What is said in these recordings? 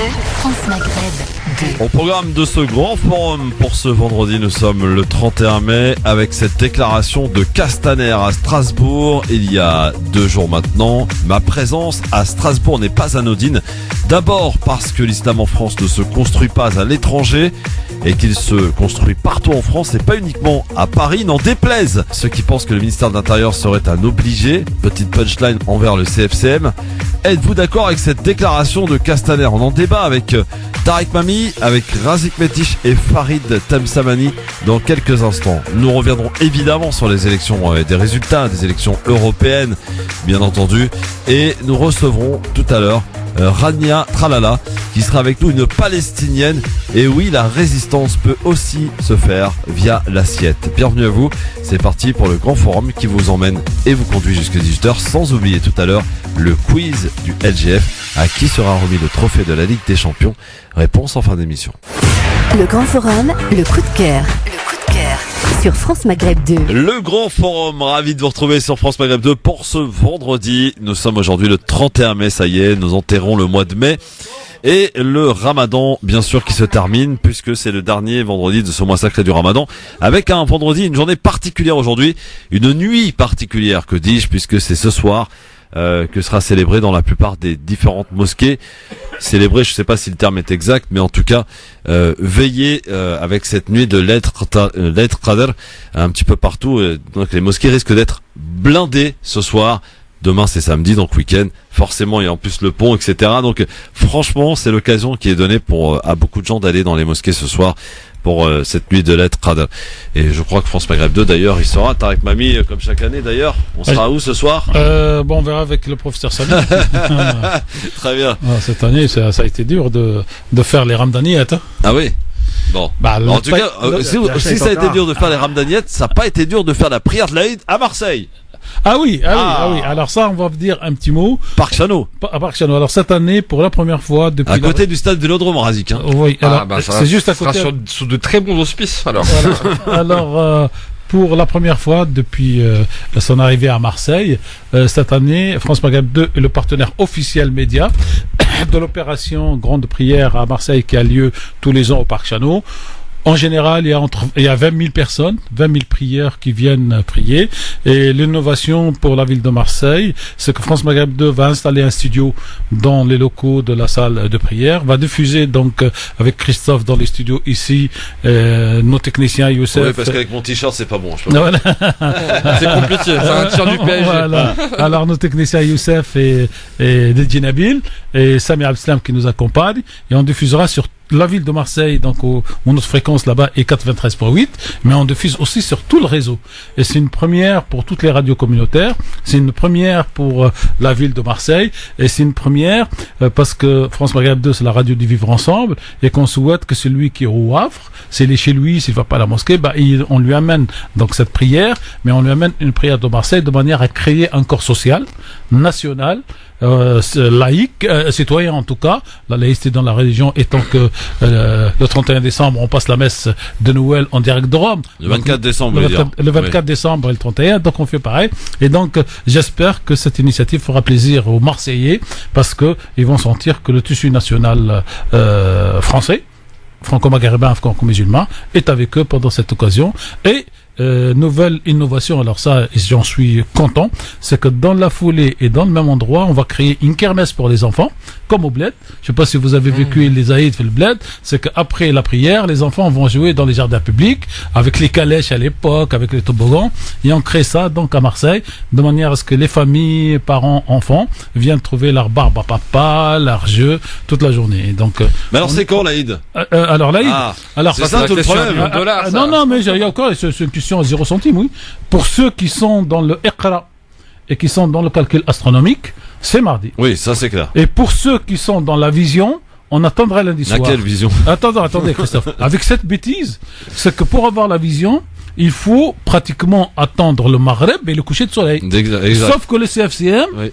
France Maghreb 2. Au programme de ce grand forum pour ce vendredi, nous sommes le 31 mai avec cette déclaration de Castaner à Strasbourg il y a 2 jours maintenant. Ma présence à Strasbourg n'est pas anodine. D'abord parce que l'islam en France ne se construit pas à l'étranger et qu'il se construit partout en France et pas uniquement à Paris, n'en déplaise ceux qui pensent que le ministère de l'Intérieur serait un obligé. Petite punchline envers le CFCM. Êtes-vous d'accord avec cette déclaration de Castaner? On en débat avec Tarek Mami, avec Razik Metiche et Farid Temsamani dans quelques instants. Nous reviendrons évidemment sur les élections, des résultats des élections européennes, bien entendu. Et nous recevrons tout à l'heure Rania Tralala, qui sera avec nous, une Palestinienne. Et oui, la résistance peut aussi se faire via l'assiette. Bienvenue à vous, c'est parti pour le grand forum qui vous emmène et vous conduit jusqu'à 18h, sans oublier tout à l'heure le quiz du LGF. À qui sera remis le trophée de la Ligue des Champions? Réponse en fin d'émission. Le grand forum, le coup de cœur. Sur France Maghreb 2. Le grand forum, ravi de vous retrouver sur France Maghreb 2 pour ce vendredi. Nous sommes aujourd'hui le 31 mai, ça y est, nous enterrons le mois de mai. Et le Ramadan, bien sûr, qui se termine, puisque c'est le dernier vendredi de ce mois sacré du Ramadan, avec un vendredi, une journée particulière aujourd'hui, une nuit particulière, que dis-je, puisque c'est ce soir que sera célébré dans la plupart des différentes mosquées. Célébré, je ne sais pas si le terme est exact, mais en tout cas, veiller avec cette nuit de l'Eid Qadr un petit peu partout. Donc les mosquées risquent d'être blindées ce soir. Demain c'est samedi, donc week-end, forcément, et en plus le pont, etc. Donc franchement, c'est l'occasion qui est donnée pour à beaucoup de gens d'aller dans les mosquées ce soir pour cette nuit de l'Eid Qadr. Et je crois que France Maghreb 2 d'ailleurs, il sera Tarek Mami comme chaque année d'ailleurs. On sera où ce soir? Bon, on verra avec le professeur Samy. Très bien. Cette année, ça a été dur de faire les Ramdaniyettes. Ah oui. Bon. En tout cas, si ça a été dur de faire les Ramdaniyettes, ça n'a pas été dur de faire la prière de l'Aïd à Marseille. Ah oui. Alors ça, on va dire un petit mot. Parc Chano. Parc Chano. Alors cette année, pour la première fois depuis. À côté du stade Vélodrome, Razik. Hein. Oui. Alors c'est juste à côté. Sous de très bons auspices. Alors. Voilà. Alors. Pour la première fois depuis son arrivée à Marseille, cette année, France Maghreb 2 est le partenaire officiel média de l'opération Grande Prière à Marseille qui a lieu tous les ans au Parc Chano. En général, il y a 20 000 personnes, 20 000 prières qui viennent prier. Et l'innovation pour la ville de Marseille, c'est que France Maghreb 2 va installer un studio dans les locaux de la salle de prière, va diffuser donc avec Christophe dans les studios ici, nos techniciens Youssef. Oui, parce qu'avec mon t-shirt, c'est pas bon. Voilà. C'est compliqué, c'est un t-shirt du PSG. Voilà. Alors nos techniciens Youssef et Dedji Nabil et Sami Abdeslam qui nous accompagnent, et on diffusera sur la ville de Marseille, donc où notre fréquence là-bas est 93.8, mais on diffuse aussi sur tout le réseau. Et c'est une première pour toutes les radios communautaires, c'est une première pour la ville de Marseille, et c'est une première parce que France Maghreb 2, c'est la radio du vivre ensemble, et qu'on souhaite que celui qui est au Havre, s'il est chez lui, s'il va pas à la mosquée, on lui amène donc cette prière, mais on lui amène une prière de Marseille de manière à créer un corps social, national, laïque, citoyen en tout cas, la laïcité dans la religion étant que le 31 décembre on passe la messe de Noël en direct de Rome. Le 24 décembre, le 24 décembre et le 31, donc on fait pareil. Et donc j'espère que cette initiative fera plaisir aux Marseillais parce que ils vont sentir que le tissu national français, franco-maghrébin, franco-musulman, est avec eux pendant cette occasion. Et nouvelle innovation, alors ça, j'en suis content, c'est que dans la foulée et dans le même endroit, on va créer une kermesse pour les enfants, comme au bled. Je sais pas si vous avez vécu les Aïd fait le bled, c'est qu'après la prière, les enfants vont jouer dans les jardins publics, avec les calèches à l'époque, avec les toboggans, et on crée ça donc à Marseille, de manière à ce que les familles, parents, enfants, viennent trouver leur barbe à papa, leur jeu, toute la journée. Et donc, mais alors c'est quand l'Aïd? Alors l'Aïd, alors c'est ça tout le problème. Non, mais il y a encore, c'est une question à 0 centime, oui. Pour ceux qui sont dans le Iqra et qui sont dans le calcul astronomique, c'est mardi. Oui, ça c'est clair. Et pour ceux qui sont dans la vision, on attendra lundi soir. Quelle vision? Attendez, Christophe. Avec cette bêtise, c'est que pour avoir la vision, il faut pratiquement attendre le Maghreb et le coucher de soleil. Exact. Sauf que le CFCM,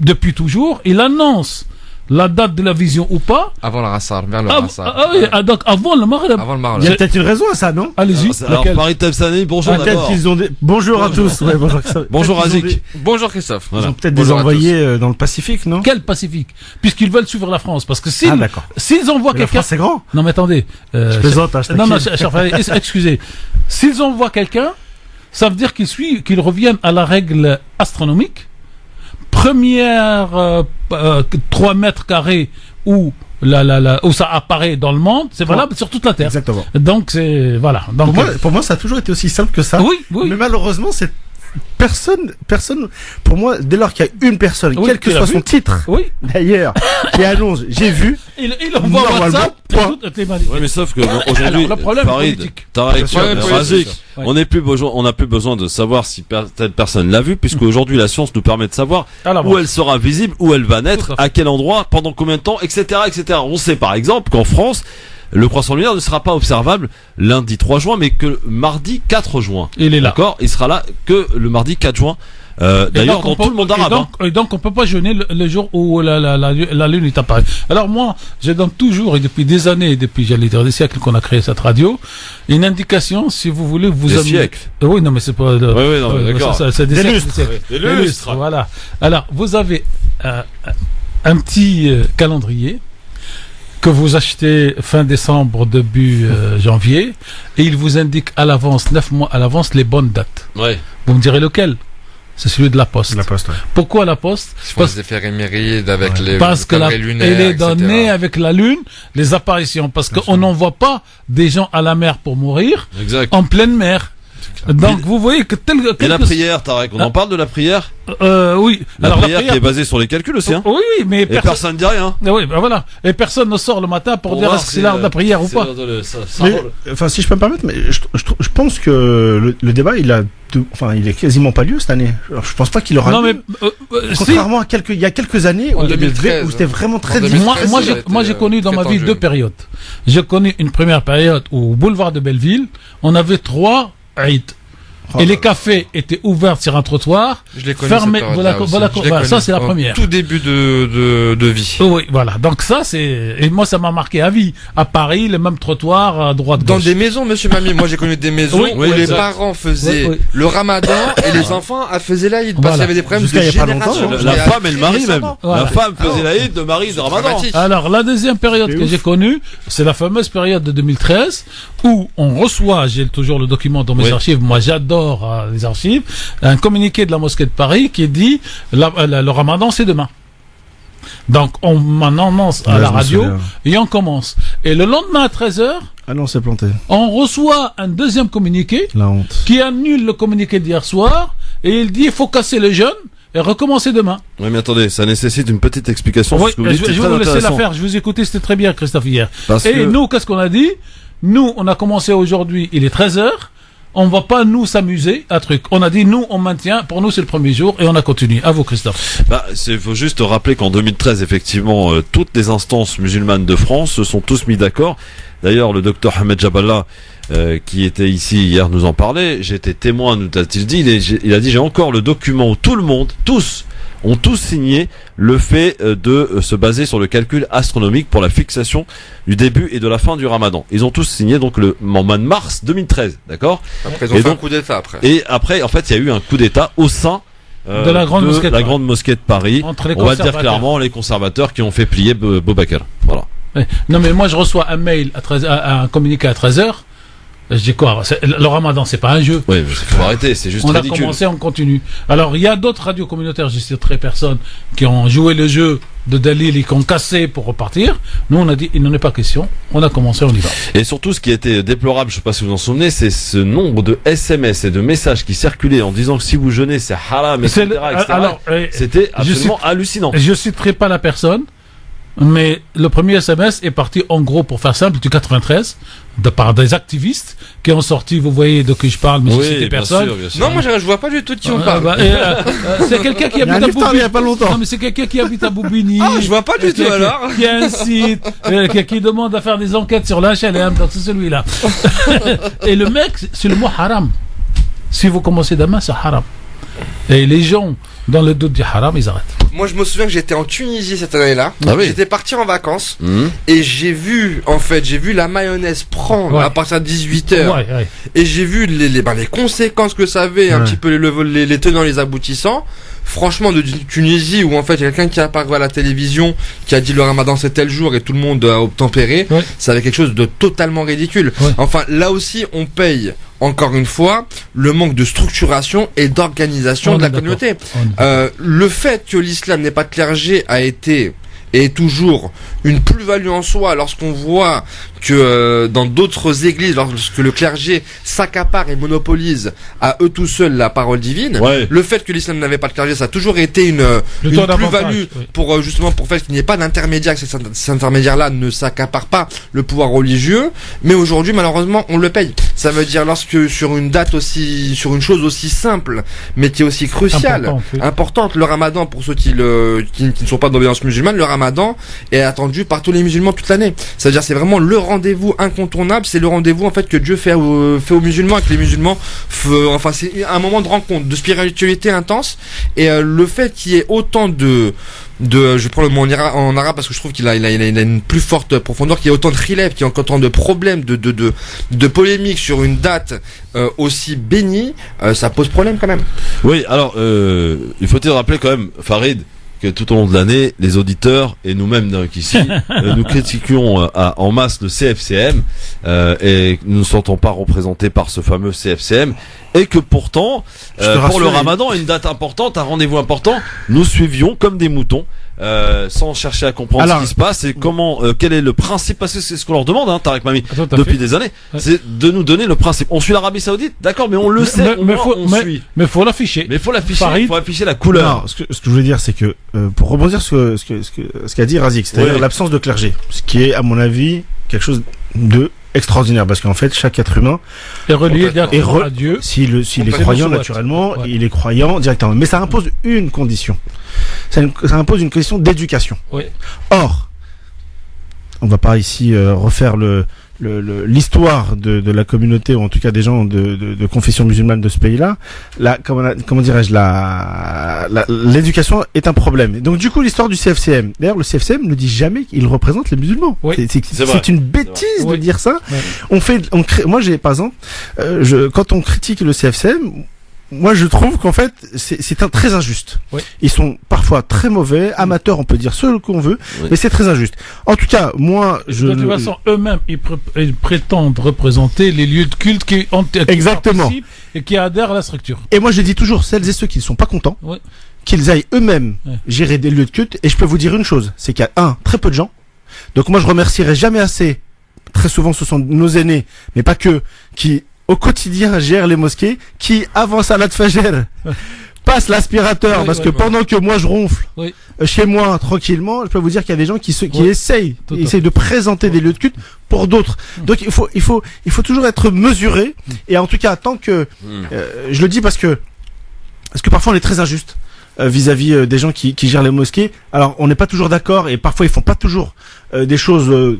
depuis toujours, il annonce la date de la vision ou pas. Avant le Rassar, vers le Rassar. Donc avant le Maghreb. Avant le Il Maghreb. y a peut-être une raison à ça, non? Allez-y. Alors, laquelle Farid Tebsani, bonjour Peut-être d'abord. qu'ils ont Bonjour à tous. Ouais, bonjour. Bonjour Peut-être qu'ils ont Razik. Bonjour Christophe. Ils ont peut-être Bonjour des à envoyés dans le Pacifique, non? Quel Pacifique? Puisqu'ils veulent suivre la France. Parce que Ah, d'accord. s'ils envoient Mais la quelqu'un. France, c'est grand. Non, mais attendez. Je plaisante, hein, je non, taquine. cher Farid, excusez. S'ils envoient quelqu'un, ça veut dire qu'ils reviennent à la règle astronomique. Première 3 mètres carrés où où ça apparaît dans le monde, c'est valable sur toute la Terre. Exactement. Donc c'est voilà. Donc Pour moi, ça a toujours été aussi simple que ça. oui, oui. Mais malheureusement, c'est personne, pour moi, dès lors qu'il y a une personne, Oui, quel que tu l'as soit vu son titre, Oui. d'ailleurs, qui annonce, j'ai vu, Il envoie Normalement, WhatsApp. point. toutes les manifs. Oui, mais sauf que bon, aujourd'hui, Alors, le problème Farid, politique. Tarek, Bien sûr, Razik, Ouais. on n'a plus besoin de savoir si telle personne l'a vu, puisque aujourd'hui la science nous permet de savoir Alors, où elle sera visible, où elle va naître, Tout à fait. à quel endroit, pendant combien de temps, etc., etc. On sait par exemple qu'en France, le croissant lunaire ne sera pas observable lundi 3 juin, mais que mardi 4 juin. il est là. D'accord? Il sera là que le mardi 4 juin. Et D'ailleurs, donc, dans on tout peut- le monde et arabe. donc, et donc, on peut pas jeûner le jour où la lune est apparue. Alors moi, je donne toujours, et depuis des années, et depuis, j'allais dire, des siècles qu'on a créé cette radio, une indication, si vous voulez, vous Des amener- siècles. Oui, non, mais c'est pas... oui, non, mais d'accord. C'est des Des siècles, lustres. des siècles. Des Des lustres. voilà. Alors, vous avez un petit calendrier que vous achetez fin décembre, début janvier, et il vous indique à l'avance, 9 mois à l'avance, les bonnes dates. Ouais. Vous me direz lequel? C'est celui de la Poste. la poste, ouais. Pourquoi la Poste? Ils font des éphémérides avec les Parce que calendriers lunaires, elle est etc. donnée avec la lune, les apparitions, parce qu'on n'envoie pas des gens à la mer pour mourir Exact. en pleine mer. Donc vous voyez que Et la prière, Tarek, on en parle de la prière? oui. La prière qui est basée sur les calculs aussi, hein? Oui, oui, mais Et personne ne dit rien. oui, ben voilà. Et personne ne sort le matin pour dire voir est-ce que c'est l'heure de la prière ou pas. Mais, enfin, si je peux me permettre, mais je pense que le débat, il est quasiment pas lieu cette année. Alors, je pense pas qu'il aura Non mais lieu. si. Contrairement à il y a quelques années où, En il y avait 2013, où c'était vraiment très en difficile. 2013, Moi, ça a été, moi, j'ai connu dans ma très vie tendu. 2 périodes. J'ai connu une première période où au boulevard de Belleville, on avait 3 Eid. Oh Et là les là. cafés étaient ouverts sur un trottoir. Je l'ai connu. Fermé, cette voilà, période-là voilà, aussi. Je l'ai voilà, ça, connu c'est la au première. Tout début de vie. Oui, voilà. Donc ça, c'est... Et moi, ça m'a marqué à vie. À Paris, les mêmes trottoirs, à droite, Dans gauche. des maisons, monsieur Mamie, moi j'ai connu des maisons Oui, où oui, les exact. parents faisaient Oui, oui. le ramadan et les enfants faisaient l'Aïd. Parce Voilà. qu'il y avait des problèmes Jusqu'à de il y a pas longtemps, génération. La femme et le mari même. Voilà. La femme faisait l'Aïd, le mari de Ramadan. Dramatique. Alors, la deuxième période C'est que ouf. j'ai connue, c'est la fameuse période de 2013, où on reçoit, j'ai toujours le document dans mes Oui. archives, moi j'adore les archives, un communiqué de la mosquée de Paris qui dit le ramadan c'est demain. Donc on annonce à Ouais, la je me radio souviens. et on commence. Et le lendemain à 13h, Ah non, c'est planté. on reçoit un deuxième communiqué La honte. qui annule le communiqué d'hier soir et il dit il faut casser le jeûne et recommencer demain. Oui, mais attendez, ça nécessite une petite explication. Oui, sur ce que vous je dites, vais c'est vous très laisser la intéressant. faire. Je vous écoutais, c'était très bien, Christophe, hier. Parce Et que nous, qu'est-ce qu'on a dit? Nous, on a commencé aujourd'hui, il est 13h. On va pas nous s'amuser à truc. On a dit nous, on maintient. Pour nous, c'est le premier jour et on a continué. À vous, Christophe. il faut juste rappeler qu'en 2013, effectivement, toutes les instances musulmanes de France se sont tous mis d'accord. D'ailleurs, le docteur Ahmed Jaballah, qui était ici hier, nous en parlait. J'étais témoin, nous a-t-il dit. Il a dit, j'ai encore le document où tout le monde, tous, ont tous signé le fait de se baser sur le calcul astronomique pour la fixation du début et de la fin du Ramadan. Ils ont tous signé donc en mois de mars 2013, d'accord? Après, ils ont Et fait un donc- coup d'état après. Et après, en fait, il y a eu un coup d'État au sein De la grande mosquée de la Paris. grande mosquée de Paris. Entre les On va dire conservateurs. clairement les conservateurs qui ont fait plier Boubacar. Voilà. Non, mais moi, je reçois un mail à un communiqué à 13h. Je dis quoi? Le ramadan, c'est pas un jeu. Oui, mais il faut arrêter, c'est juste On a ridicule. commencé, on continue. Alors, il y a d'autres radios communautaires, je citerai personne, qui ont joué le jeu de Dalil et qui ont cassé pour repartir. Nous, on a dit, il n'en est pas question. On a commencé, on y va. Et surtout, ce qui était déplorable, je sais pas si vous en souvenez, c'est ce nombre de SMS et de messages qui circulaient en disant que si vous jeûnez, c'est haram, etc. Alors, C'était absolument hallucinant. je citerai pas la personne, mais le premier SMS est parti, en gros, pour faire simple, du 93, par des activistes qui ont sorti, vous voyez de qui je parle, mais je cite bien personne. sûr, bien sûr. Non, moi je vois pas du tout de qui on parle. C'est quelqu'un qui Il y a un habite à iftar il y a pas longtemps. Non, mais c'est quelqu'un qui habite à Boubigny. Ah, je vois pas du tout alors. Qui a un site, qui demande à faire des enquêtes sur l'HLM, donc c'est celui-là. Et le mec, c'est le mot haram. Si vous commencez demain, c'est haram. Et les gens, dans le doute du haram, ils arrêtent. Moi, je me souviens que j'étais en Tunisie cette année-là. Ah oui. J'étais parti en vacances. Mmh. Et j'ai vu la mayonnaise prendre à partir de 18h. Ouais. Et j'ai vu les conséquences que ça avait, un petit peu les tenants, les aboutissants. Franchement, de Tunisie, où en fait, il y a quelqu'un qui a apparu à la télévision, qui a dit le ramadan c'est tel jour et tout le monde a obtempéré. Ouais. Ça avait quelque chose de totalement ridicule. Ouais. Enfin, là aussi, on paye, encore une fois, le manque de structuration et d'organisation de la communauté. Le fait que l'islam n'ait pas de clergé est toujours une plus-value en soi lorsqu'on voit que dans d'autres églises, lorsque le clergé s'accapare et monopolise à eux tout seuls la parole divine, le fait que l'islam n'avait pas de clergé, ça a toujours été une plus-value pour justement pour faire qu'il n'y ait pas d'intermédiaire, que ces intermédiaires-là ne s'accaparent pas le pouvoir religieux. Mais aujourd'hui, malheureusement, on le paye. Ça veut dire lorsque sur une chose aussi simple, mais qui est aussi cruciale, importante, le ramadan pour ceux qui ne sont pas d'obéissance musulmane, le ramadan est attendu par tous les musulmans toute l'année. C'est-à-dire c'est vraiment le rendez-vous incontournable, c'est le rendez-vous en fait que Dieu fait aux musulmans, et que les musulmans c'est un moment de rencontre, de spiritualité intense, et le fait qu'il y ait autant je vais prendre le mot en arabe parce que je trouve qu'il a une plus forte profondeur, qu'il y ait autant de khilaf, qu'il y ait autant de problèmes, de polémiques sur une date aussi bénie, ça pose problème quand même. Oui, alors il faut te rappeler quand même, Farid, que tout au long de l'année, les auditeurs et nous-mêmes donc ici, nous critiquions en masse le CFCM et nous ne nous sentons pas représentés par ce fameux CFCM, et que pourtant, pour le Ramadan, une date importante, un rendez-vous important, nous suivions comme des moutons. Sans chercher à comprendre ce qui se passe et comment, quel est le principe, parce que c'est ce qu'on leur demande, Tariq Mami, depuis des années, c'est de nous donner le principe. On suit l'Arabie Saoudite, d'accord, mais on le sait, mais faut l'afficher. Mais faut afficher la couleur. Non, ce que je voulais dire, c'est que pour rebondir sur ce qu'a dit Razik, c'est-à-dire l'absence de clergé, ce qui est à mon avis quelque chose de extraordinaire, parce qu'en fait chaque être humain est relié directement à Dieu. S'il est croyant naturellement, il est croyant directement, mais ça impose une condition. Ça impose une condition d'éducation. Or, on va pas ici refaire l'histoire de la communauté, ou en tout cas des gens de confession musulmane de ce pays-là. Comment dirais-je, l'éducation est un problème. Et donc du coup, l'histoire du CFCM. D'ailleurs, le CFCM ne dit jamais qu'il représente les musulmans. C'est une bêtise de dire ça. Moi, par exemple, quand on critique le CFCM, moi, je trouve qu'en fait, c'est très injuste. Ils sont parfois très mauvais, amateurs, on peut dire ce qu'on veut, mais c'est très injuste. En tout cas, moi, de toute façon, eux-mêmes, ils prétendent représenter les lieux de culte qui participent et qui adhèrent à la structure. Et moi, je dis toujours, celles et ceux qui ne sont pas contents, qu'ils aillent eux-mêmes gérer des lieux de culte. Et je peux vous dire une chose, c'est qu'il y a très peu de gens. Donc moi, je remercierai jamais assez. Très souvent, ce sont nos aînés, mais pas que, qui au quotidien gère les mosquées, qui avant Salat Fajr passe l'aspirateur, parce que pendant que moi je ronfle chez moi tranquillement, je peux vous dire qu'il y a des gens qui essayent de présenter des lieux de culte pour d'autres. Donc il faut toujours être mesuré, et en tout cas tant que je le dis parce que parfois on est très injuste vis-à-vis des gens qui gèrent les mosquées. Alors on n'est pas toujours d'accord, et parfois ils font pas toujours des choses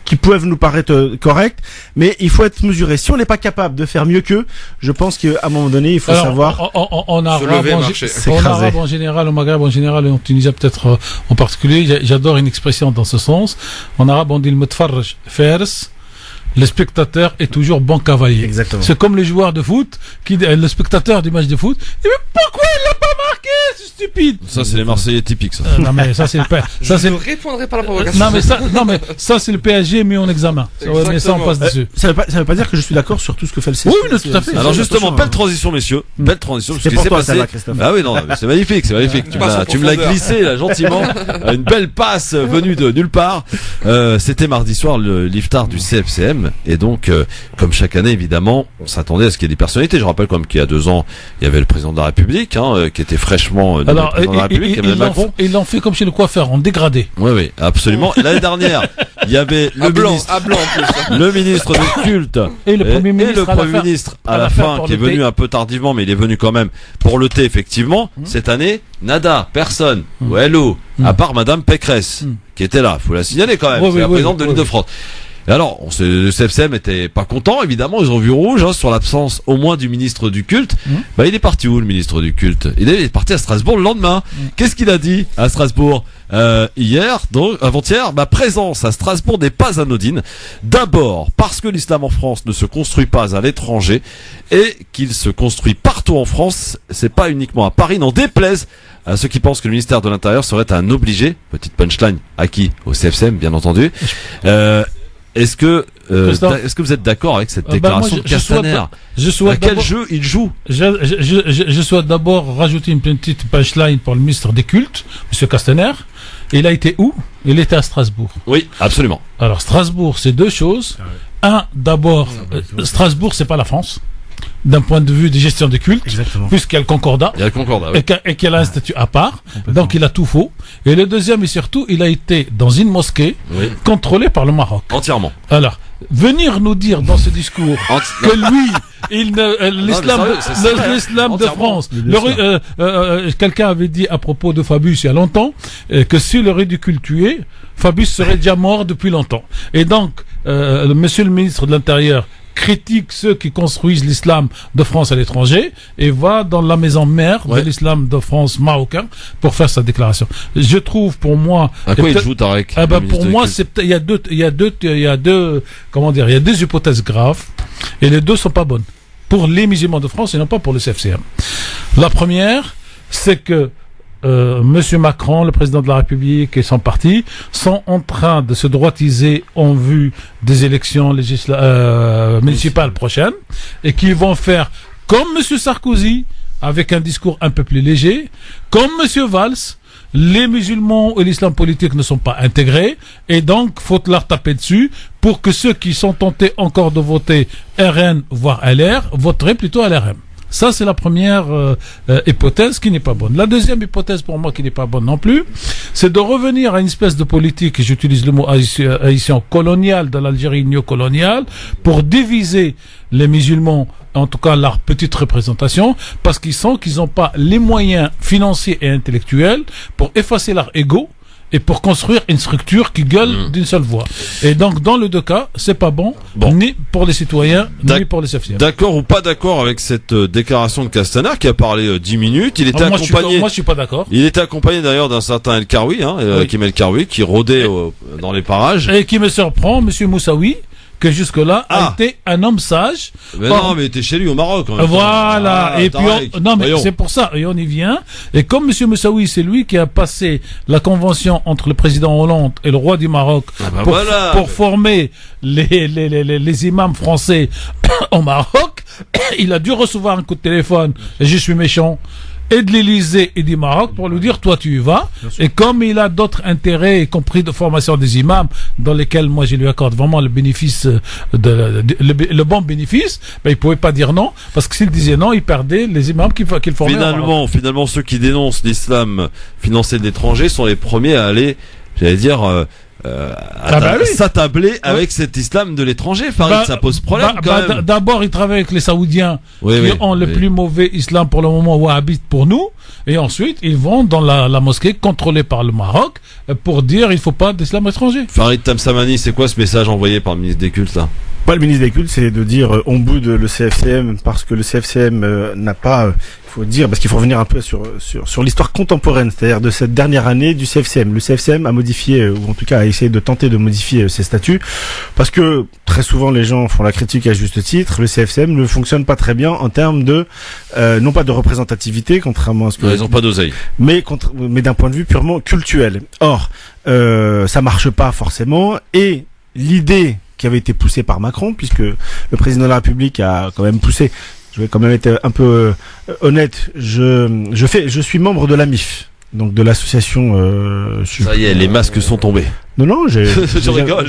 qui peuvent nous paraître corrects, mais il faut être mesuré. Si on n'est pas capable de faire mieux qu'eux, je pense qu'à un moment donné, il faut savoir en arabe en général, au Maghreb en général, et en Tunisie peut-être en particulier, j'adore une expression dans ce sens. En arabe, on dit le mutfarraj fers. Le spectateur est toujours bon cavalier. Exactement. C'est comme le joueur de foot, le spectateur du match de foot, il dit, mais pourquoi il l'a pas marqué, c'est stupide. Ça, c'est les Marseillais typiques, ça. Non, mais ça, c'est le Je ne répondrai pas à la provocation. Non, mais ça, c'est le PSG mis en examen. Mais ça, on passe dessus. Ça veut pas dire que je suis d'accord sur tout ce que fait le CFCM. Oui, tout à fait. Alors, justement, belle transition, messieurs. Belle transition. C'est pour toi, ça va, Christophe. Ah oui, non, c'est magnifique, c'est magnifique. Tu me l'as glissé, là, gentiment. Une belle passe venue de nulle part. C'était mardi soir, l'iftar du CFCM. Et donc, comme chaque année, évidemment, on s'attendait à ce qu'il y ait des personnalités. Je rappelle quand même qu'il y a 2 ans, il y avait le président de la République, qui était fraîchement président de la République, Emmanuel Macron. Ils l'ont fait comme chez le coiffeur, en dégradé. Oui, absolument. Et l'année dernière, il y avait le ministre du culte et le Premier ministre à la fin, qui est venu un peu tardivement, mais il est venu quand même pour le thé, effectivement. Cette année, nada, personne, ou hello, à part Madame Pécresse, qui était là. Faut la signaler quand même. C'est la présidente de l'Île-de-France. Et alors, le CFCM était pas content, évidemment, ils ont vu rouge sur l'absence au moins du ministre du culte. Il est parti où le ministre du culte? Il est parti à Strasbourg le lendemain. Qu'est-ce qu'il a dit à Strasbourg hier, donc avant-hier? Ma présence à Strasbourg n'est pas anodine. D'abord parce que l'islam en France ne se construit pas à l'étranger et qu'il se construit partout en France. C'est pas uniquement à Paris, n'en déplaise à ceux qui pensent que le ministère de l'Intérieur serait un obligé. Petite punchline à qui? Au CFCM, bien entendu. Est-ce que vous êtes d'accord avec cette déclaration de Castaner? À quel jeu il joue? Je souhaite d'abord rajouter une petite punchline pour le ministre des Cultes, M. Castaner. Il a été où? Il était à Strasbourg. Oui, absolument. Alors Strasbourg, c'est deux choses. D'abord, Strasbourg, c'est pas la France. D'un point de vue de gestion des cultes, puisqu'il y a le Concordat, oui. et qu'il a un statut à part, donc il a tout faux. Et le deuxième, et surtout, il a été dans une mosquée contrôlée par le Maroc. Entièrement. Alors, venir nous dire dans ce discours que lui, l'islam de France, quelqu'un avait dit à propos de Fabius il y a longtemps, que s'il aurait dû cultuer, Fabius serait déjà mort depuis longtemps. Et donc, monsieur le ministre de l'Intérieur critique ceux qui construisent l'islam de France à l'étranger et va dans la maison mère de l'islam de France marocain pour faire sa déclaration. Je trouve, pour moi, à quoi il joue, Tarek? Pour moi, il y a deux hypothèses graves et les deux sont pas bonnes pour les musulmans de France et non pas pour le CFCM. La première, c'est que Monsieur Macron, le président de la République et son parti sont en train de se droitiser en vue des élections municipales prochaines et qui vont faire comme Monsieur Sarkozy avec un discours un peu plus léger, comme Monsieur Valls. Les musulmans et l'islam politique ne sont pas intégrés et donc faut leur taper dessus pour que ceux qui sont tentés encore de voter RN voire LR voteraient plutôt à l'RM. Ça, c'est la première hypothèse qui n'est pas bonne. La deuxième hypothèse, pour moi, qui n'est pas bonne non plus, c'est de revenir à une espèce de politique, et j'utilise le mot haïtien, colonial de l'Algérie néocoloniale, pour diviser les musulmans, en tout cas leur petite représentation, parce qu'ils n'ont pas les moyens financiers et intellectuels pour effacer leur ego et pour construire une structure qui gueule d'une seule voix. Et donc, dans les deux cas, c'est pas bon, ni pour les citoyens, ni pour les CFCM. D'accord ou pas d'accord avec cette déclaration de Castaner qui a parlé 10 minutes? Il était accompagné. Moi, je suis pas d'accord. Il était accompagné d'ailleurs d'un certain El Karoui, Kim El Karoui, qui rôdait dans les parages. Et qui me surprend, Monsieur Moussaoui, que jusque-là a été un homme sage. Mais non, mais t'es chez lui au Maroc. Voilà. Et puis c'est pour ça. Et on y vient. Et comme Monsieur Moussaoui, c'est lui qui a passé la convention entre le président Hollande et le roi du Maroc pour former les imams français au Maroc, il a dû recevoir un coup de téléphone. Et je suis méchant. Et de l'Élysée et du Maroc pour lui dire toi tu y vas. Et comme il a d'autres intérêts, y compris de formation des imams, dans lesquels moi je lui accorde vraiment le bénéfice le bon bénéfice, il pouvait pas dire non, parce que s'il disait non, il perdait les imams qu'il formait. Finalement, ceux qui dénoncent l'islam financé de l'étranger sont les premiers à aller, j'allais dire, s'attabler avec cet islam de l'étranger. Ça pose problème quand même. D'abord, ils travaillent avec les Saoudiens qui ont le plus mauvais islam pour le moment wahhabite pour nous, et ensuite ils vont dans la mosquée contrôlée par le Maroc pour dire il faut pas d'islam étranger. Farid Tamsamani, c'est quoi ce message envoyé par le ministre des Cultes là? Pas le ministre des Cultes, c'est de dire on boude le CFCM parce que le CFCM n'a pas, faut dire, parce qu'il faut revenir un peu sur l'histoire contemporaine, c'est-à-dire de cette dernière année du CFCM. Le CFCM a modifié, ou en tout cas a essayé de tenter de modifier ses statuts, parce que très souvent les gens font la critique à juste titre. Le CFCM ne fonctionne pas très bien en termes de, non pas de représentativité, contrairement à ce que... Ils n'ont pas d'oseille. Mais d'un point de vue purement cultuel. Or, ça marche pas forcément, et l'idée qui avait été poussée par Macron, puisque le président de la République a quand même poussé, je vais quand même être un peu honnête, je suis membre de la MIF, donc de l'association... Ça y est, les masques sont tombés. Non, je rigole.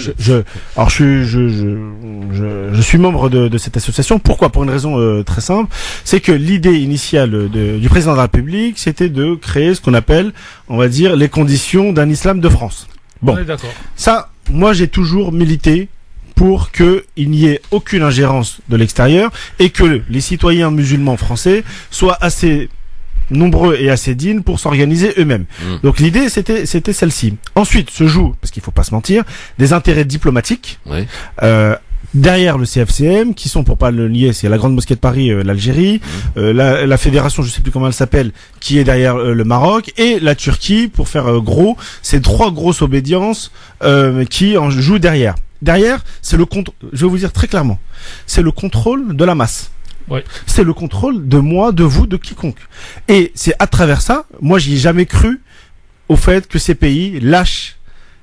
Alors je suis membre de cette association. Pourquoi? Pour une raison très simple, c'est que l'idée initiale du président de la République, c'était de créer ce qu'on appelle, on va dire, les conditions d'un islam de France. Bon, on est d'accord. Ça, moi j'ai toujours milité pour qu'il n'y ait aucune ingérence de l'extérieur et que les citoyens musulmans français soient assez nombreux et assez dignes pour s'organiser eux-mêmes. Donc l'idée c'était celle-ci. Ensuite se joue, parce qu'il faut pas se mentir, des intérêts diplomatiques. Oui. Derrière le CFCM, qui sont, pour pas le nier, c'est la Grande Mosquée de Paris, l'Algérie, la fédération, je sais plus comment elle s'appelle, qui est derrière le Maroc, et la Turquie, pour faire gros, c'est 3 grosses obédiences qui en jouent derrière. Derrière, c'est je vais vous dire très clairement, c'est le contrôle de la masse. Ouais. C'est le contrôle de moi, de vous, de quiconque. Et c'est à travers ça, moi j'y ai jamais cru au fait que ces pays lâchent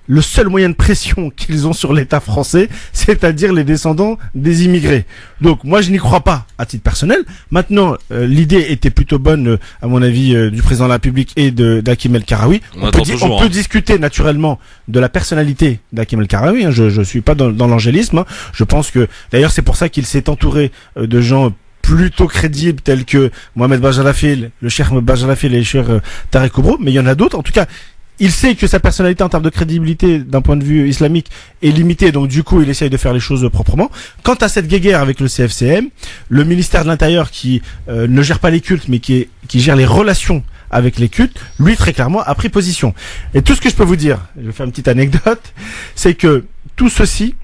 le seul moyen de pression qu'ils ont sur l'État français, c'est-à-dire les descendants des immigrés. Donc moi je n'y crois pas à titre personnel. Maintenant l'idée était plutôt bonne à mon avis du président de la République et d'Hakim El Karaoui. On peut discuter naturellement de la personnalité d'Hakim El Karaoui. Hein. Je suis pas dans l'angélisme. Hein. Je pense que d'ailleurs c'est pour ça qu'il s'est entouré de gens plutôt crédibles tels que Mohamed Bajalafil, le cheikh Bajalafil et le cheikh Tarek Koubro, mais il y en a d'autres. En tout cas, il sait que sa personnalité en termes de crédibilité d'un point de vue islamique est limitée, donc du coup il essaye de faire les choses proprement. Quant à cette guéguerre avec le CFCM, le ministère de l'Intérieur qui ne gère pas les cultes mais qui gère les relations avec les cultes, lui très clairement a pris position. Et tout ce que je peux vous dire, je vais faire une petite anecdote, c'est que tout ceci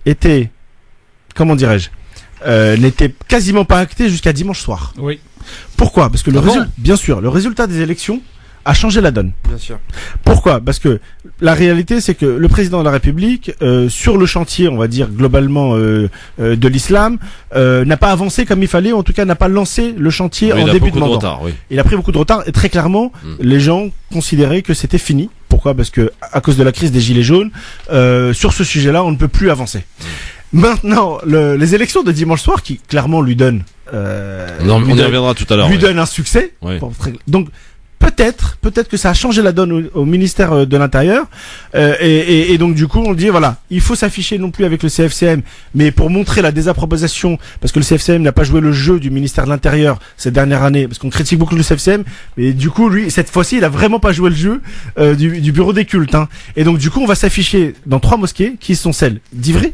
était, comment dirais-je, n'était quasiment pas acté jusqu'à dimanche soir. Oui. Pourquoi ? Parce que bien sûr, le résultat des élections a changé la donne. Bien sûr. Pourquoi ? Parce que la réalité, c'est que le président de la République, sur le chantier, on va dire globalement de l'islam, n'a pas avancé comme il fallait, en tout cas n'a pas lancé le chantier en début de mandat. Il a pris beaucoup de retard et très clairement, les gens considéraient que c'était fini. Pourquoi ? Parce que à cause de la crise des gilets jaunes, sur ce sujet-là, on ne peut plus avancer. Maintenant, les élections de dimanche soir, qui clairement lui donnent, on y reviendra tout à l'heure. Lui donne un succès. Oui. Donc peut-être que ça a changé la donne au ministère de l'Intérieur et donc du coup on dit voilà, il faut s'afficher non plus avec le CFCM mais pour montrer la désapprobation, parce que le CFCM n'a pas joué le jeu du ministère de l'Intérieur ces dernières années, parce qu'on critique beaucoup le CFCM, mais du coup lui cette fois-ci il a vraiment pas joué le jeu du bureau des cultes, hein. Et donc du coup on va s'afficher dans 3 mosquées qui sont celles d'Ivry,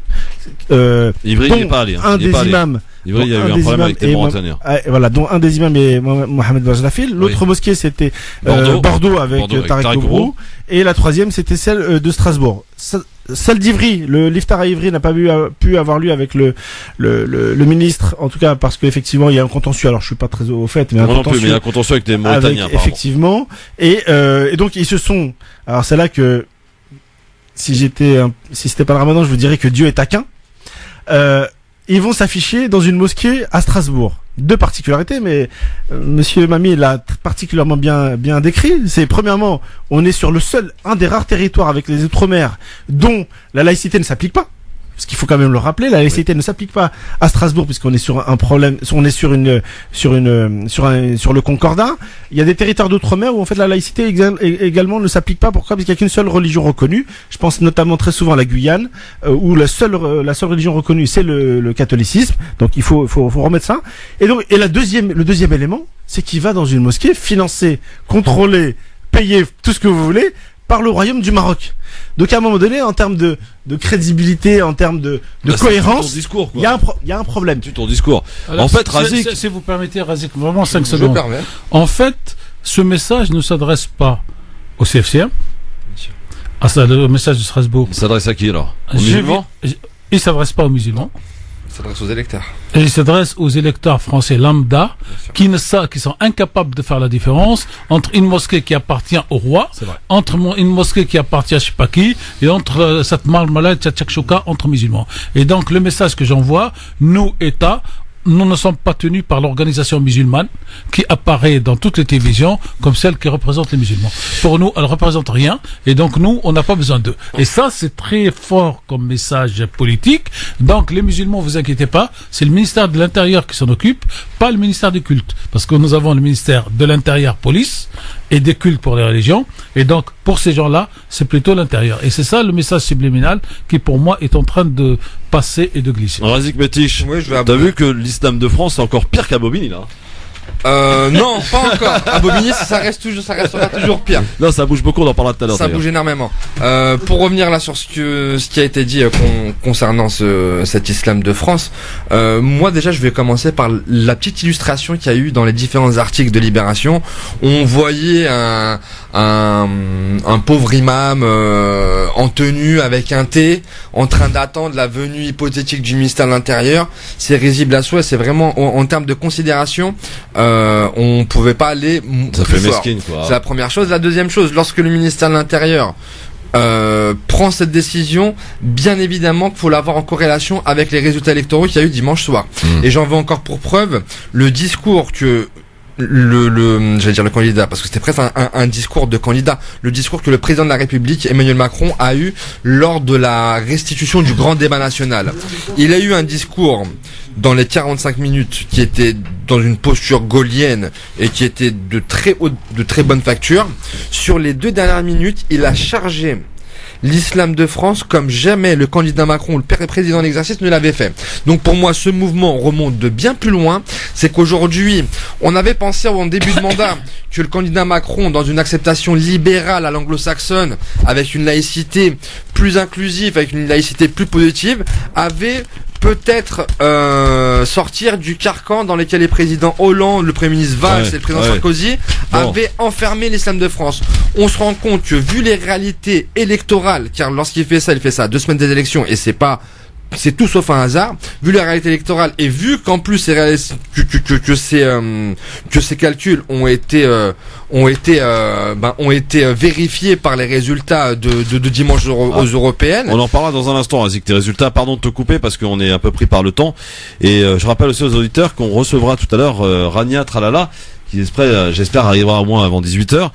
Ivry il est pas allé, un des imams. Ivry, il y a eu un problème avec les Mauritaniens. Voilà, dont un des imams est Mohamed Bajalafil. L'autre mosquée, c'était Bordeaux avec Tarek Koubro. Et la 3e, c'était celle de Strasbourg. Celle d'Ivry, le l'iftar à Ivry n'a pas pu avoir lieu avec le ministre, en tout cas parce qu'effectivement il y a un contentieux. Alors je suis pas très au fait, mais il y a un contentieux avec les Mauritaniens. Effectivement. Et donc ils se sont. Alors c'est là que si c'était pas le Ramadan, je vous dirais que Dieu est taquin. Ils vont s'afficher dans une mosquée à Strasbourg. 2 particularités, mais Monsieur Mami l'a particulièrement bien décrit. C'est premièrement, on est sur un des rares territoires avec les Outre-mer dont la laïcité ne s'applique pas. Parce qu'il faut quand même le rappeler, la laïcité ne s'applique pas à Strasbourg puisqu'on est sur un problème, on est sur le Concordat. Il y a des territoires d'outre-mer où en fait la laïcité également ne s'applique pas. Pourquoi ? Parce qu'il n'y a qu'une seule religion reconnue. Je pense notamment très souvent à la Guyane où la seule religion reconnue c'est le catholicisme. Donc il faut remettre ça. Et donc le deuxième élément, c'est qu'il va dans une mosquée financée, contrôlée, payée, tout ce que vous voulez, par le royaume du Maroc. Donc à un moment donné, en termes de crédibilité, en termes de cohérence, il y a un problème. Tu ton discours. Alors, en fait, Razik, si vous permettez, Razik, vraiment 5 secondes. En fait, ce message ne s'adresse pas au CFCM. Le message de Strasbourg. Il s'adresse à qui alors ? Aux musulmans ? Il ne s'adresse pas aux musulmans. Il s'adresse aux électeurs. Et il s'adresse aux électeurs français lambda qui sont incapables de faire la différence entre une mosquée qui appartient au roi, entre une mosquée qui appartient à je sais pas qui, et entre cette marmala et tchatchakchouka entre musulmans. Et donc le message que j'envoie, nous, État, nous ne sommes pas tenus par l'organisation musulmane qui apparaît dans toutes les télévisions comme celle qui représente les musulmans. Pour nous, elle ne représente rien et donc nous, on n'a pas besoin d'eux. Et ça, c'est très fort comme message politique. Donc les musulmans, vous inquiétez pas, c'est le ministère de l'Intérieur qui s'en occupe, pas le ministère du culte. Parce que nous avons le ministère de l'Intérieur, police, et des cultes pour les religions. Et donc, pour ces gens-là, c'est plutôt l'intérieur. Et c'est ça le message subliminal qui, pour moi, est en train de passer et de glisser. Razik Métiche, oui, t'as vu que l'islam de France, c'est encore pire qu'à Bobigny, là. Non, pas encore. À Bobigny, ça restera toujours pire. Non, ça bouge beaucoup, on en parlera tout à l'heure. Ça bouge énormément. Pour revenir là sur ce qui a été dit concernant cet islam de France, moi déjà je vais commencer par la petite illustration qu'il y a eu dans les différents articles de Libération. On voyait un pauvre imam en tenue avec un thé, en train d'attendre la venue hypothétique du ministère de l'Intérieur. C'est risible à souhait. C'est vraiment en termes de considération, on pouvait pas aller ça plus fait fort. mesquine, quoi. C'est la première chose. La deuxième chose, lorsque le ministère de l'Intérieur prend cette décision, bien évidemment qu'il faut l'avoir en corrélation avec les résultats électoraux qu'il y a eu dimanche soir. Et j'en veux encore pour preuve le discours que j'allais dire le candidat, parce que c'était presque un discours de candidat, le discours que le président de la République, Emmanuel Macron, a eu lors de la restitution du grand débat national. Il a eu un discours dans les 45 minutes qui était dans une posture gaullienne et qui était de très bonne facture. Sur les 2 dernières minutes, il a chargé l'islam de France comme jamais le candidat Macron ou le président en exercice ne l'avait fait. Donc pour moi, ce mouvement remonte de bien plus loin. C'est qu'aujourd'hui, on avait pensé en début de mandat que le candidat Macron, dans une acceptation libérale à l'anglo-saxonne, avec une laïcité plus inclusive, avec une laïcité plus positive, avait peut-être sortir du carcan dans lequel les présidents Hollande, le Premier ministre Valls et le président Sarkozy avaient enfermé l'islam de France. On se rend compte que vu les réalités électorales, car lorsqu'il fait ça, il fait ça à 2 semaines des élections et c'est tout sauf un hasard, vu les réalités électorales et vu qu'en plus que ces calculs ont été vérifiés par les résultats de dimanche aux européennes. On en parlera dans un instant, Azik, tes résultats. Pardon de te couper parce qu'on est un peu pris par le temps. Et je rappelle aussi aux auditeurs qu'on recevra tout à l'heure Rania Tralala, qui j'espère arrivera au moins avant 18h,